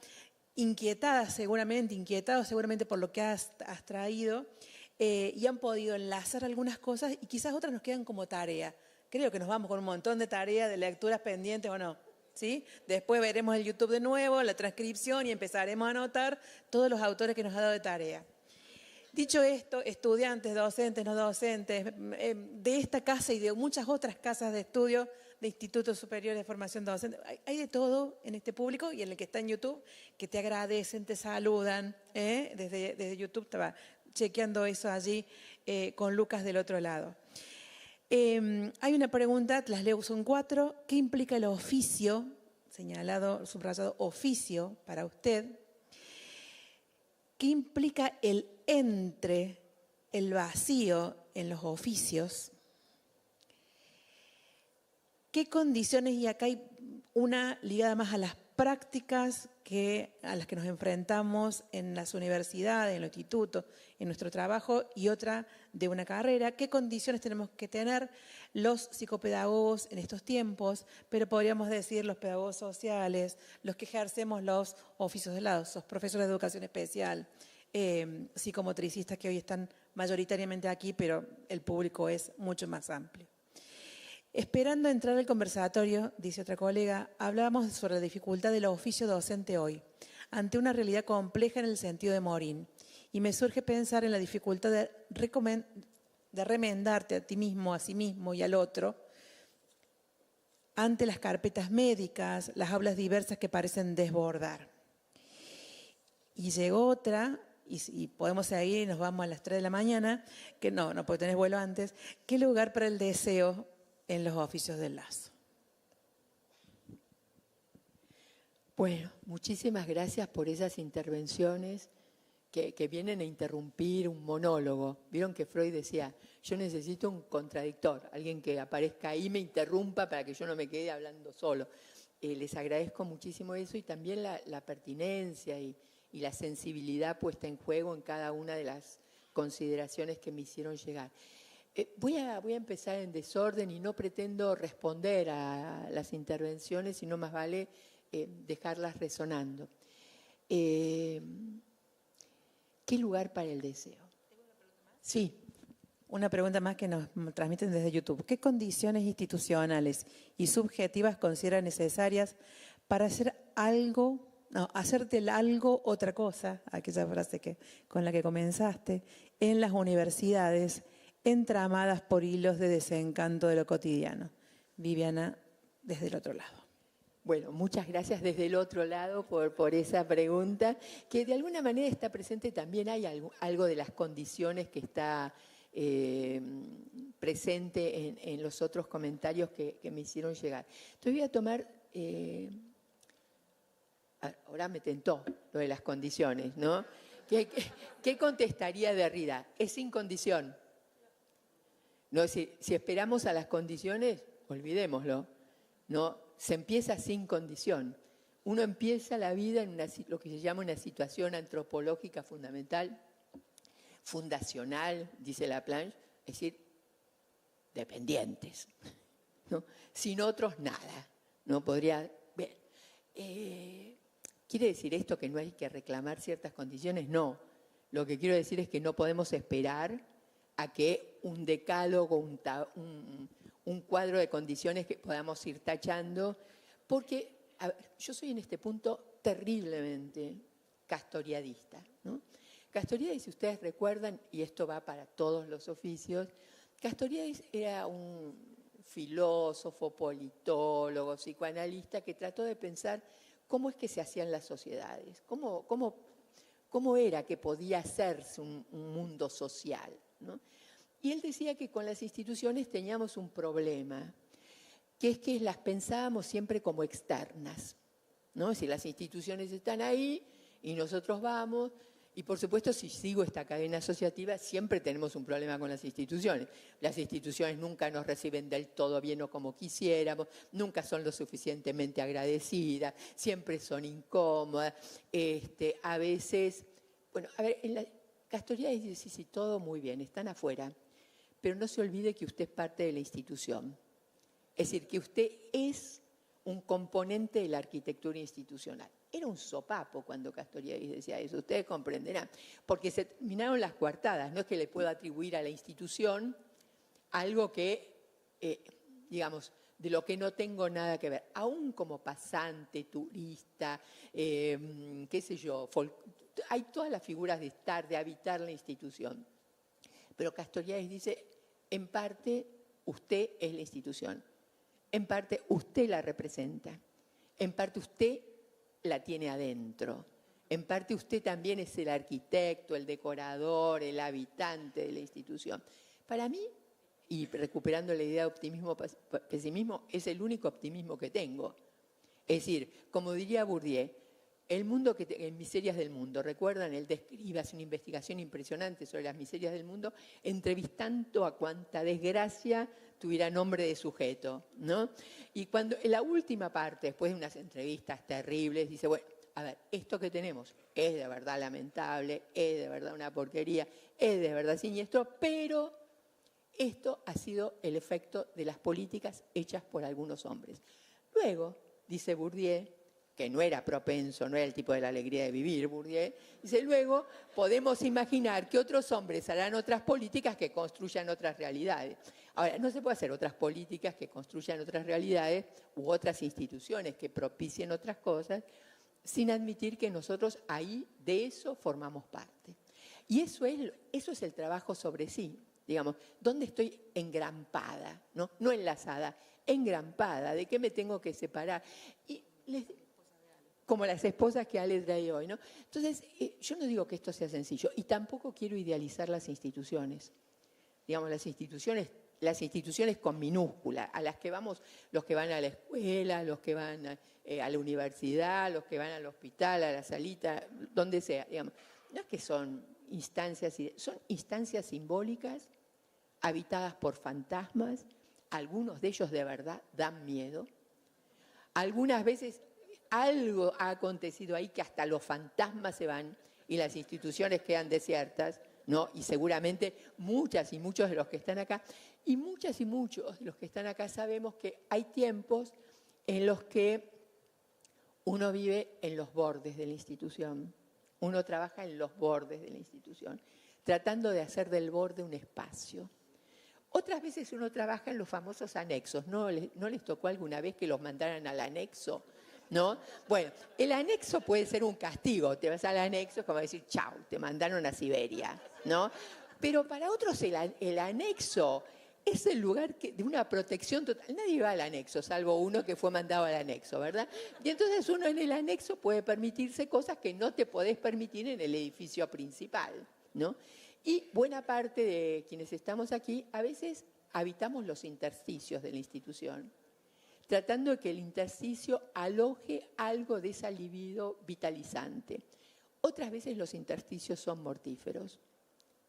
inquietados seguramente por lo que has traído, y han podido enlazar algunas cosas y quizás otras nos quedan como tarea. Creo que nos vamos con un montón de tareas, de lecturas pendientes o no, ¿sí? Después veremos el YouTube de nuevo, la transcripción y empezaremos a anotar todos los autores que nos ha dado de tarea. Dicho esto, estudiantes, docentes, no docentes, de esta casa y de muchas otras casas de estudio, de institutos superiores de formación docente, hay de todo en este público y en el que está en YouTube, que te agradecen, te saludan, desde YouTube estaba chequeando eso allí con Lucas del otro lado. Hay una pregunta, las leo, son 4. ¿Qué implica el oficio? Señalado, subrayado, oficio para usted. ¿Qué implica el entre, el vacío en los oficios? ¿Qué condiciones, y acá hay una ligada más a las prácticas a las que nos enfrentamos en las universidades, en los institutos, en nuestro trabajo, y otra de una carrera? ¿Qué condiciones tenemos que tener los psicopedagogos en estos tiempos, pero podríamos decir los pedagogos sociales, los que ejercemos los oficios de lado, los profesores de educación especial, psicomotricistas que hoy están mayoritariamente aquí, pero el público es mucho más amplio? Esperando entrar al conversatorio, dice otra colega, hablábamos sobre la dificultad del oficio docente hoy, ante una realidad compleja en el sentido de Morín. Y me surge pensar en la dificultad de remendarte a ti mismo, a sí mismo y al otro, ante las carpetas médicas, las aulas diversas que parecen desbordar. Y llegó otra, y podemos seguir y nos vamos a las 3 de la mañana, que no, porque tenés vuelo antes. ¿Qué lugar para el deseo en los oficios del lazo? Bueno, muchísimas gracias por esas intervenciones que vienen a interrumpir un monólogo. Vieron que Freud decía, yo necesito un contradictor, alguien que aparezca ahí y me interrumpa para que yo no me quede hablando solo. Les agradezco muchísimo eso y también la pertinencia y la sensibilidad puesta en juego en cada una de las consideraciones que me hicieron llegar. Voy a empezar en desorden y no pretendo responder a las intervenciones, sino más vale dejarlas resonando. ¿Qué lugar para el deseo? ¿Tengo una pregunta más? Sí. Una pregunta más que nos transmiten desde YouTube. ¿Qué condiciones institucionales y subjetivas consideran necesarias para hacer del algo otra cosa, aquella frase con la que comenzaste, en las universidades, entramadas por hilos de desencanto de lo cotidiano? Viviana, desde el otro lado. Bueno, muchas gracias desde el otro lado por esa pregunta, que de alguna manera está presente. También hay algo de las condiciones que está presente en los otros comentarios que me hicieron llegar. Entonces voy a tomar, ahora me tentó lo de las condiciones, ¿no? ¿Qué contestaría Derrida? Es sin condición. ¿no? Si esperamos a las condiciones, olvidémoslo, ¿no? Se empieza sin condición. Uno empieza la vida en lo que se llama una situación antropológica fundamental, fundacional, dice Laplanche, es decir, dependientes, ¿no? Sin otros, nada. No podría... Bien. ¿Quiere decir esto que no hay que reclamar ciertas condiciones? No. Lo que quiero decir es que no podemos esperar a que un decálogo, un cuadro de condiciones que podamos ir tachando, porque a ver, yo soy en este punto terriblemente castoriadista, ¿no? Castoriadis, si ustedes recuerdan, y esto va para todos los oficios, Castoriadis era un filósofo, politólogo, psicoanalista que trató de pensar cómo es que se hacían las sociedades, cómo era que podía hacerse un mundo social, ¿no? Y él decía que con las instituciones teníamos un problema, que es que las pensábamos siempre como externas, ¿no? Si las instituciones están ahí y nosotros vamos, y por supuesto si sigo esta cadena asociativa siempre tenemos un problema con las instituciones. Las instituciones nunca nos reciben del todo bien o como quisiéramos, nunca son lo suficientemente agradecidas, siempre son incómodas, a veces, bueno, a ver, en la Castoriadis dice, sí, todo muy bien, están afuera, pero no se olvide que usted es parte de la institución. Es decir, que usted es un componente de la arquitectura institucional. Era un sopapo cuando Castoriadis decía eso, ustedes comprenderán, porque se terminaron las coartadas, no es que le puedo atribuir a la institución algo que, digamos, de lo que no tengo nada que ver, aún como pasante, turista, qué sé yo, hay todas las figuras de estar, de habitar la institución. Pero Castoriadis dice, en parte usted es la institución, en parte usted la representa, en parte usted la tiene adentro, en parte usted también es el arquitecto, el decorador, el habitante de la institución. Para mí, y recuperando la idea de optimismo-pesimismo, es el único optimismo que tengo. Es decir, como diría Bourdieu, el mundo en Miserias del Mundo, ¿recuerdan? Él describe, hace una investigación impresionante sobre las miserias del mundo, entrevistando a cuanta desgracia tuviera nombre de sujeto, ¿no? Y cuando en la última parte, después de unas entrevistas terribles, dice, bueno, a ver, esto que tenemos es de verdad lamentable, es de verdad una porquería, es de verdad siniestro, pero esto ha sido el efecto de las políticas hechas por algunos hombres. Luego, dice Bourdieu, que no era propenso, no era el tipo de la alegría de vivir, Bourdieu, dice, luego podemos imaginar que otros hombres harán otras políticas que construyan otras realidades. Ahora, no se puede hacer otras políticas que construyan otras realidades u otras instituciones que propicien otras cosas sin admitir que nosotros ahí de eso formamos parte. Y eso es el trabajo sobre sí, digamos, ¿dónde estoy engrampada? No enlazada, engrampada, ¿de qué me tengo que separar? Y como las esposas que Ale trae hoy, ¿no? Entonces, yo no digo que esto sea sencillo y tampoco quiero idealizar las instituciones. Digamos, las instituciones con minúscula, a las que vamos los que van a la escuela, los que van a la universidad, los que van al hospital, a la salita, donde sea, digamos. No es que son instancias simbólicas, habitadas por fantasmas, algunos de ellos de verdad dan miedo. Algunas veces algo ha acontecido ahí que hasta los fantasmas se van y las instituciones quedan desiertas, ¿no? Y seguramente muchas y muchos de los que están acá, y muchas y muchos de los que están acá sabemos que hay tiempos en los que uno vive en los bordes de la institución, uno trabaja en los bordes de la institución, tratando de hacer del borde un espacio. Otras veces uno trabaja en los famosos anexos, ¿no les tocó alguna vez que los mandaran al anexo? ¿No? Bueno, el anexo puede ser un castigo, te vas al anexo como decir, chau, te mandaron a Siberia, ¿no? Pero para otros el anexo es el lugar de una protección total. Nadie va al anexo, salvo uno que fue mandado al anexo, ¿verdad? Y entonces uno en el anexo puede permitirse cosas que no te podés permitir en el edificio principal, ¿no? Y buena parte de quienes estamos aquí, a veces habitamos los intersticios de la institución, tratando de que el intersticio aloje algo de esa libido vitalizante. Otras veces los intersticios son mortíferos,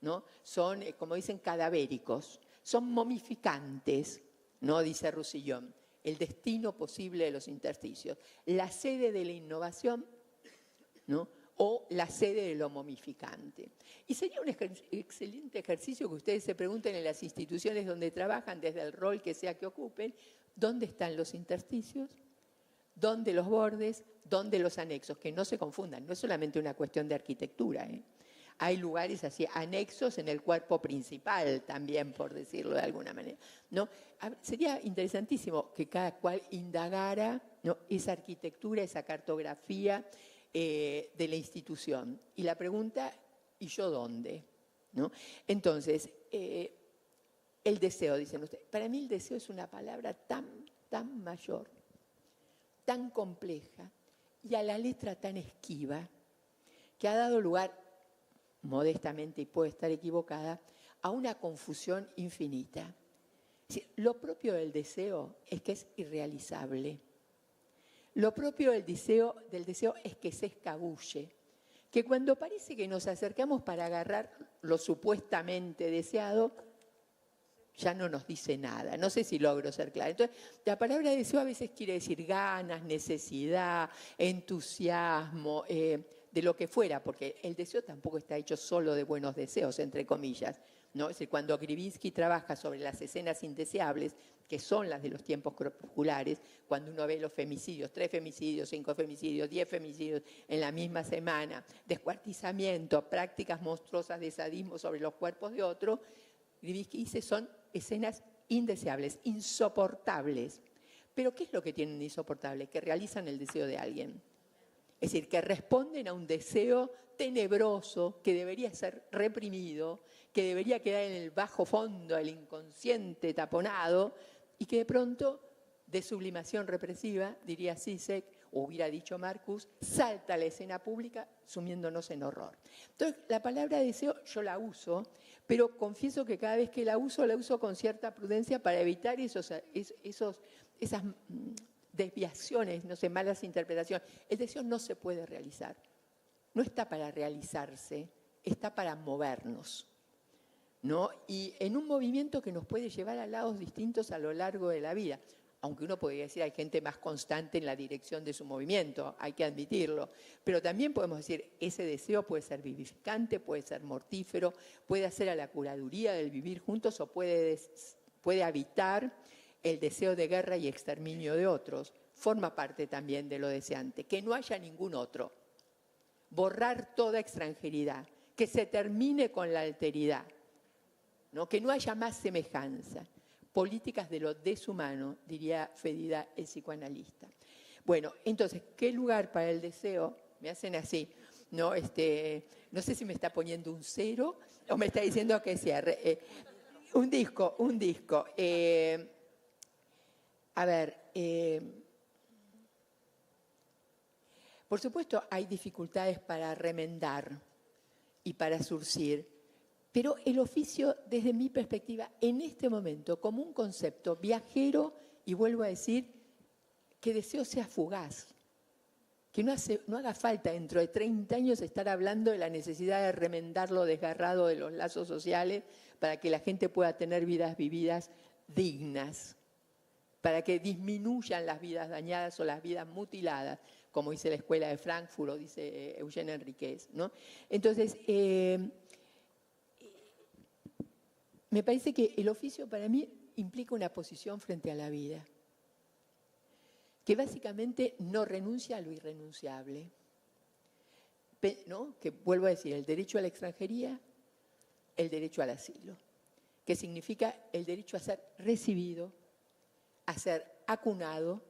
¿no? Son, como dicen, cadavéricos. son momificantes, ¿no? Dice Roussillon, el destino posible de los intersticios, la sede de la innovación, ¿no? O la sede de lo momificante. Y sería un excelente ejercicio que ustedes se pregunten en las instituciones donde trabajan, desde el rol que sea que ocupen, ¿dónde están los intersticios? ¿Dónde los bordes? ¿Dónde los anexos? Que no se confundan, no es solamente una cuestión de arquitectura, ¿eh? Hay lugares así, anexos en el cuerpo principal también, por decirlo de alguna manera, ¿no? Sería interesantísimo que cada cual indagara, ¿no?, esa arquitectura, esa cartografía de la institución. Y la pregunta, ¿y yo dónde? ¿No? Entonces, el deseo, dicen ustedes. Para mí el deseo es una palabra tan mayor, tan compleja y a la letra tan esquiva, que ha dado lugar, modestamente, y puede estar equivocada, a una confusión infinita. Es decir, lo propio del deseo es que es irrealizable. Lo propio del deseo es que se escabulle, que cuando parece que nos acercamos para agarrar lo supuestamente deseado, ya no nos dice nada. No sé si logro ser clara. Entonces, la palabra deseo a veces quiere decir ganas, necesidad, entusiasmo, de lo que fuera, porque el deseo tampoco está hecho solo de buenos deseos, entre comillas, ¿no? Es decir, cuando Grivinsky trabaja sobre las escenas indeseables, que son las de los tiempos crepusculares, cuando uno ve los femicidios, 3 femicidios, 5 femicidios, 10 femicidios en la misma semana, descuartizamiento, prácticas monstruosas de sadismo sobre los cuerpos de otro, Grivinsky dice son escenas indeseables, insoportables. Pero ¿qué es lo que tienen de insoportable? Que realizan el deseo de alguien. Es decir, que responden a un deseo tenebroso que debería ser reprimido, que debería quedar en el bajo fondo del inconsciente taponado y que de pronto, de sublimación represiva, diría Zizek, o hubiera dicho Marcus, salta a la escena pública sumiéndonos en horror. Entonces, la palabra deseo yo la uso, pero confieso que cada vez que la uso con cierta prudencia para evitar esas desviaciones, no sé, malas interpretaciones. El deseo no se puede realizar. No está para realizarse, está para movernos, ¿no? Y en un movimiento que nos puede llevar a lados distintos a lo largo de la vida. Aunque uno podría decir hay gente más constante en la dirección de su movimiento, hay que admitirlo. Pero también podemos decir, ese deseo puede ser vivificante, puede ser mortífero, puede hacer a la curaduría del vivir juntos o puede habitar el deseo de guerra y exterminio de otros. Forma parte también de lo deseante. Que no haya ningún otro. Borrar toda extranjeridad. Que se termine con la alteridad, ¿no? Que no haya más semejanza. Políticas de lo deshumano, diría Fedida, el psicoanalista. Bueno, entonces, ¿qué lugar para el deseo? Me hacen así, ¿no? No sé si me está poniendo un 0 o me está diciendo que cierre. Un disco. Por supuesto, hay dificultades para remendar y para surcir. Pero el oficio, desde mi perspectiva, en este momento, como un concepto viajero, y vuelvo a decir, que deseo sea fugaz, que no haga falta dentro de 30 años estar hablando de la necesidad de remendar lo desgarrado de los lazos sociales para que la gente pueda tener vidas vividas dignas, para que disminuyan las vidas dañadas o las vidas mutiladas, como dice la Escuela de Frankfurt o dice Eugene Enríquez, ¿no? Entonces, me parece que el oficio para mí implica una posición frente a la vida, que básicamente no renuncia a lo irrenunciable, ¿no? Que vuelvo a decir, el derecho a la extranjería, el derecho al asilo, que significa el derecho a ser recibido, a ser acunado,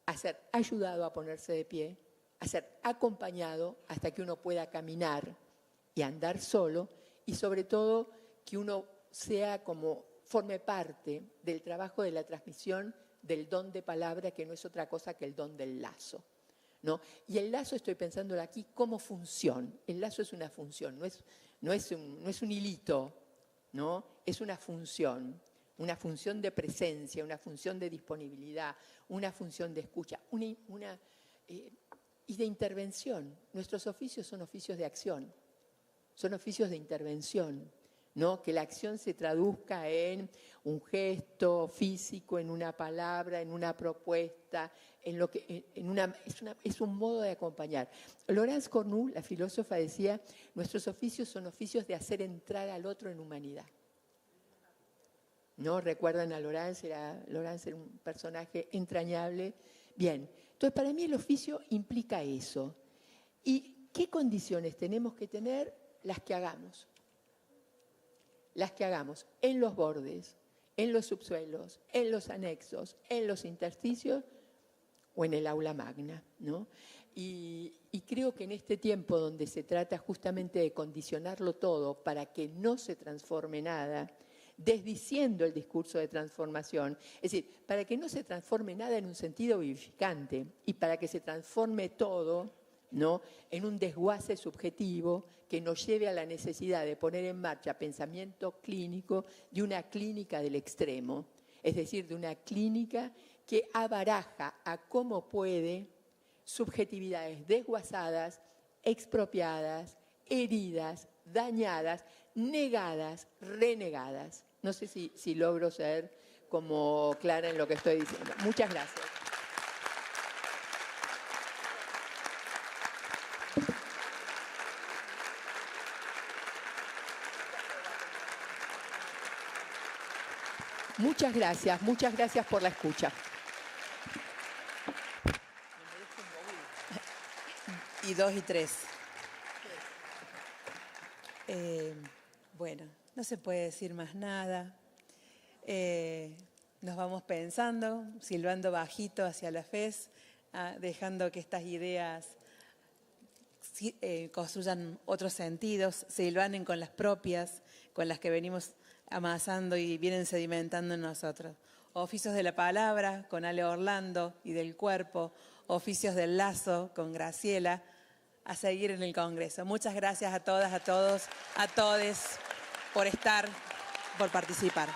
a ser ayudado a ponerse de pie, a ser acompañado hasta que uno pueda caminar y andar solo, y sobre todo que uno forme parte del trabajo de la transmisión del don de palabra, que no es otra cosa que el don del lazo, ¿no? Y el lazo, estoy pensándolo aquí como función. El lazo es una función, no es un hilito, ¿no? Es una función de presencia, una función de disponibilidad, una función de escucha, y de intervención. Nuestros oficios son oficios de acción, son oficios de intervención, ¿no? Que la acción se traduzca en un gesto físico, en una palabra, en una propuesta, es un modo de acompañar. Laurence Cornu, la filósofa, decía, nuestros oficios son oficios de hacer entrar al otro en humanidad. ¿No? ¿Recuerdan a Laurence? Laurence era un personaje entrañable. Bien, entonces para mí el oficio implica eso. ¿Y qué condiciones tenemos que tener? Las que hagamos. Las que hagamos en los bordes, en los subsuelos, en los anexos, en los intersticios o en el aula magna, ¿no? Y creo que en este tiempo donde se trata justamente de condicionarlo todo para que no se transforme nada, desdiciendo el discurso de transformación, es decir, para que no se transforme nada en un sentido vivificante y para que se transforme todo, ¿no?, en un desguace subjetivo que nos lleve a la necesidad de poner en marcha pensamiento clínico de una clínica del extremo, es decir, de una clínica que abaraja a cómo puede subjetividades desguazadas, expropiadas, heridas, dañadas, negadas, renegadas. No sé si logro ser como clara en lo que estoy diciendo. Muchas gracias. Muchas gracias por la escucha. Y 2 y 3. Bueno, no se puede decir más nada. Nos vamos pensando, silbando bajito hacia la FES, dejando que estas ideas construyan otros sentidos, se hilvanen con las propias, con las que venimos amasando y vienen sedimentando en nosotros. Oficios de la palabra con Ale Orlando y del cuerpo, oficios del lazo con Graciela, a seguir en el Congreso. Muchas gracias a todas, a todos, a todes por estar, por participar.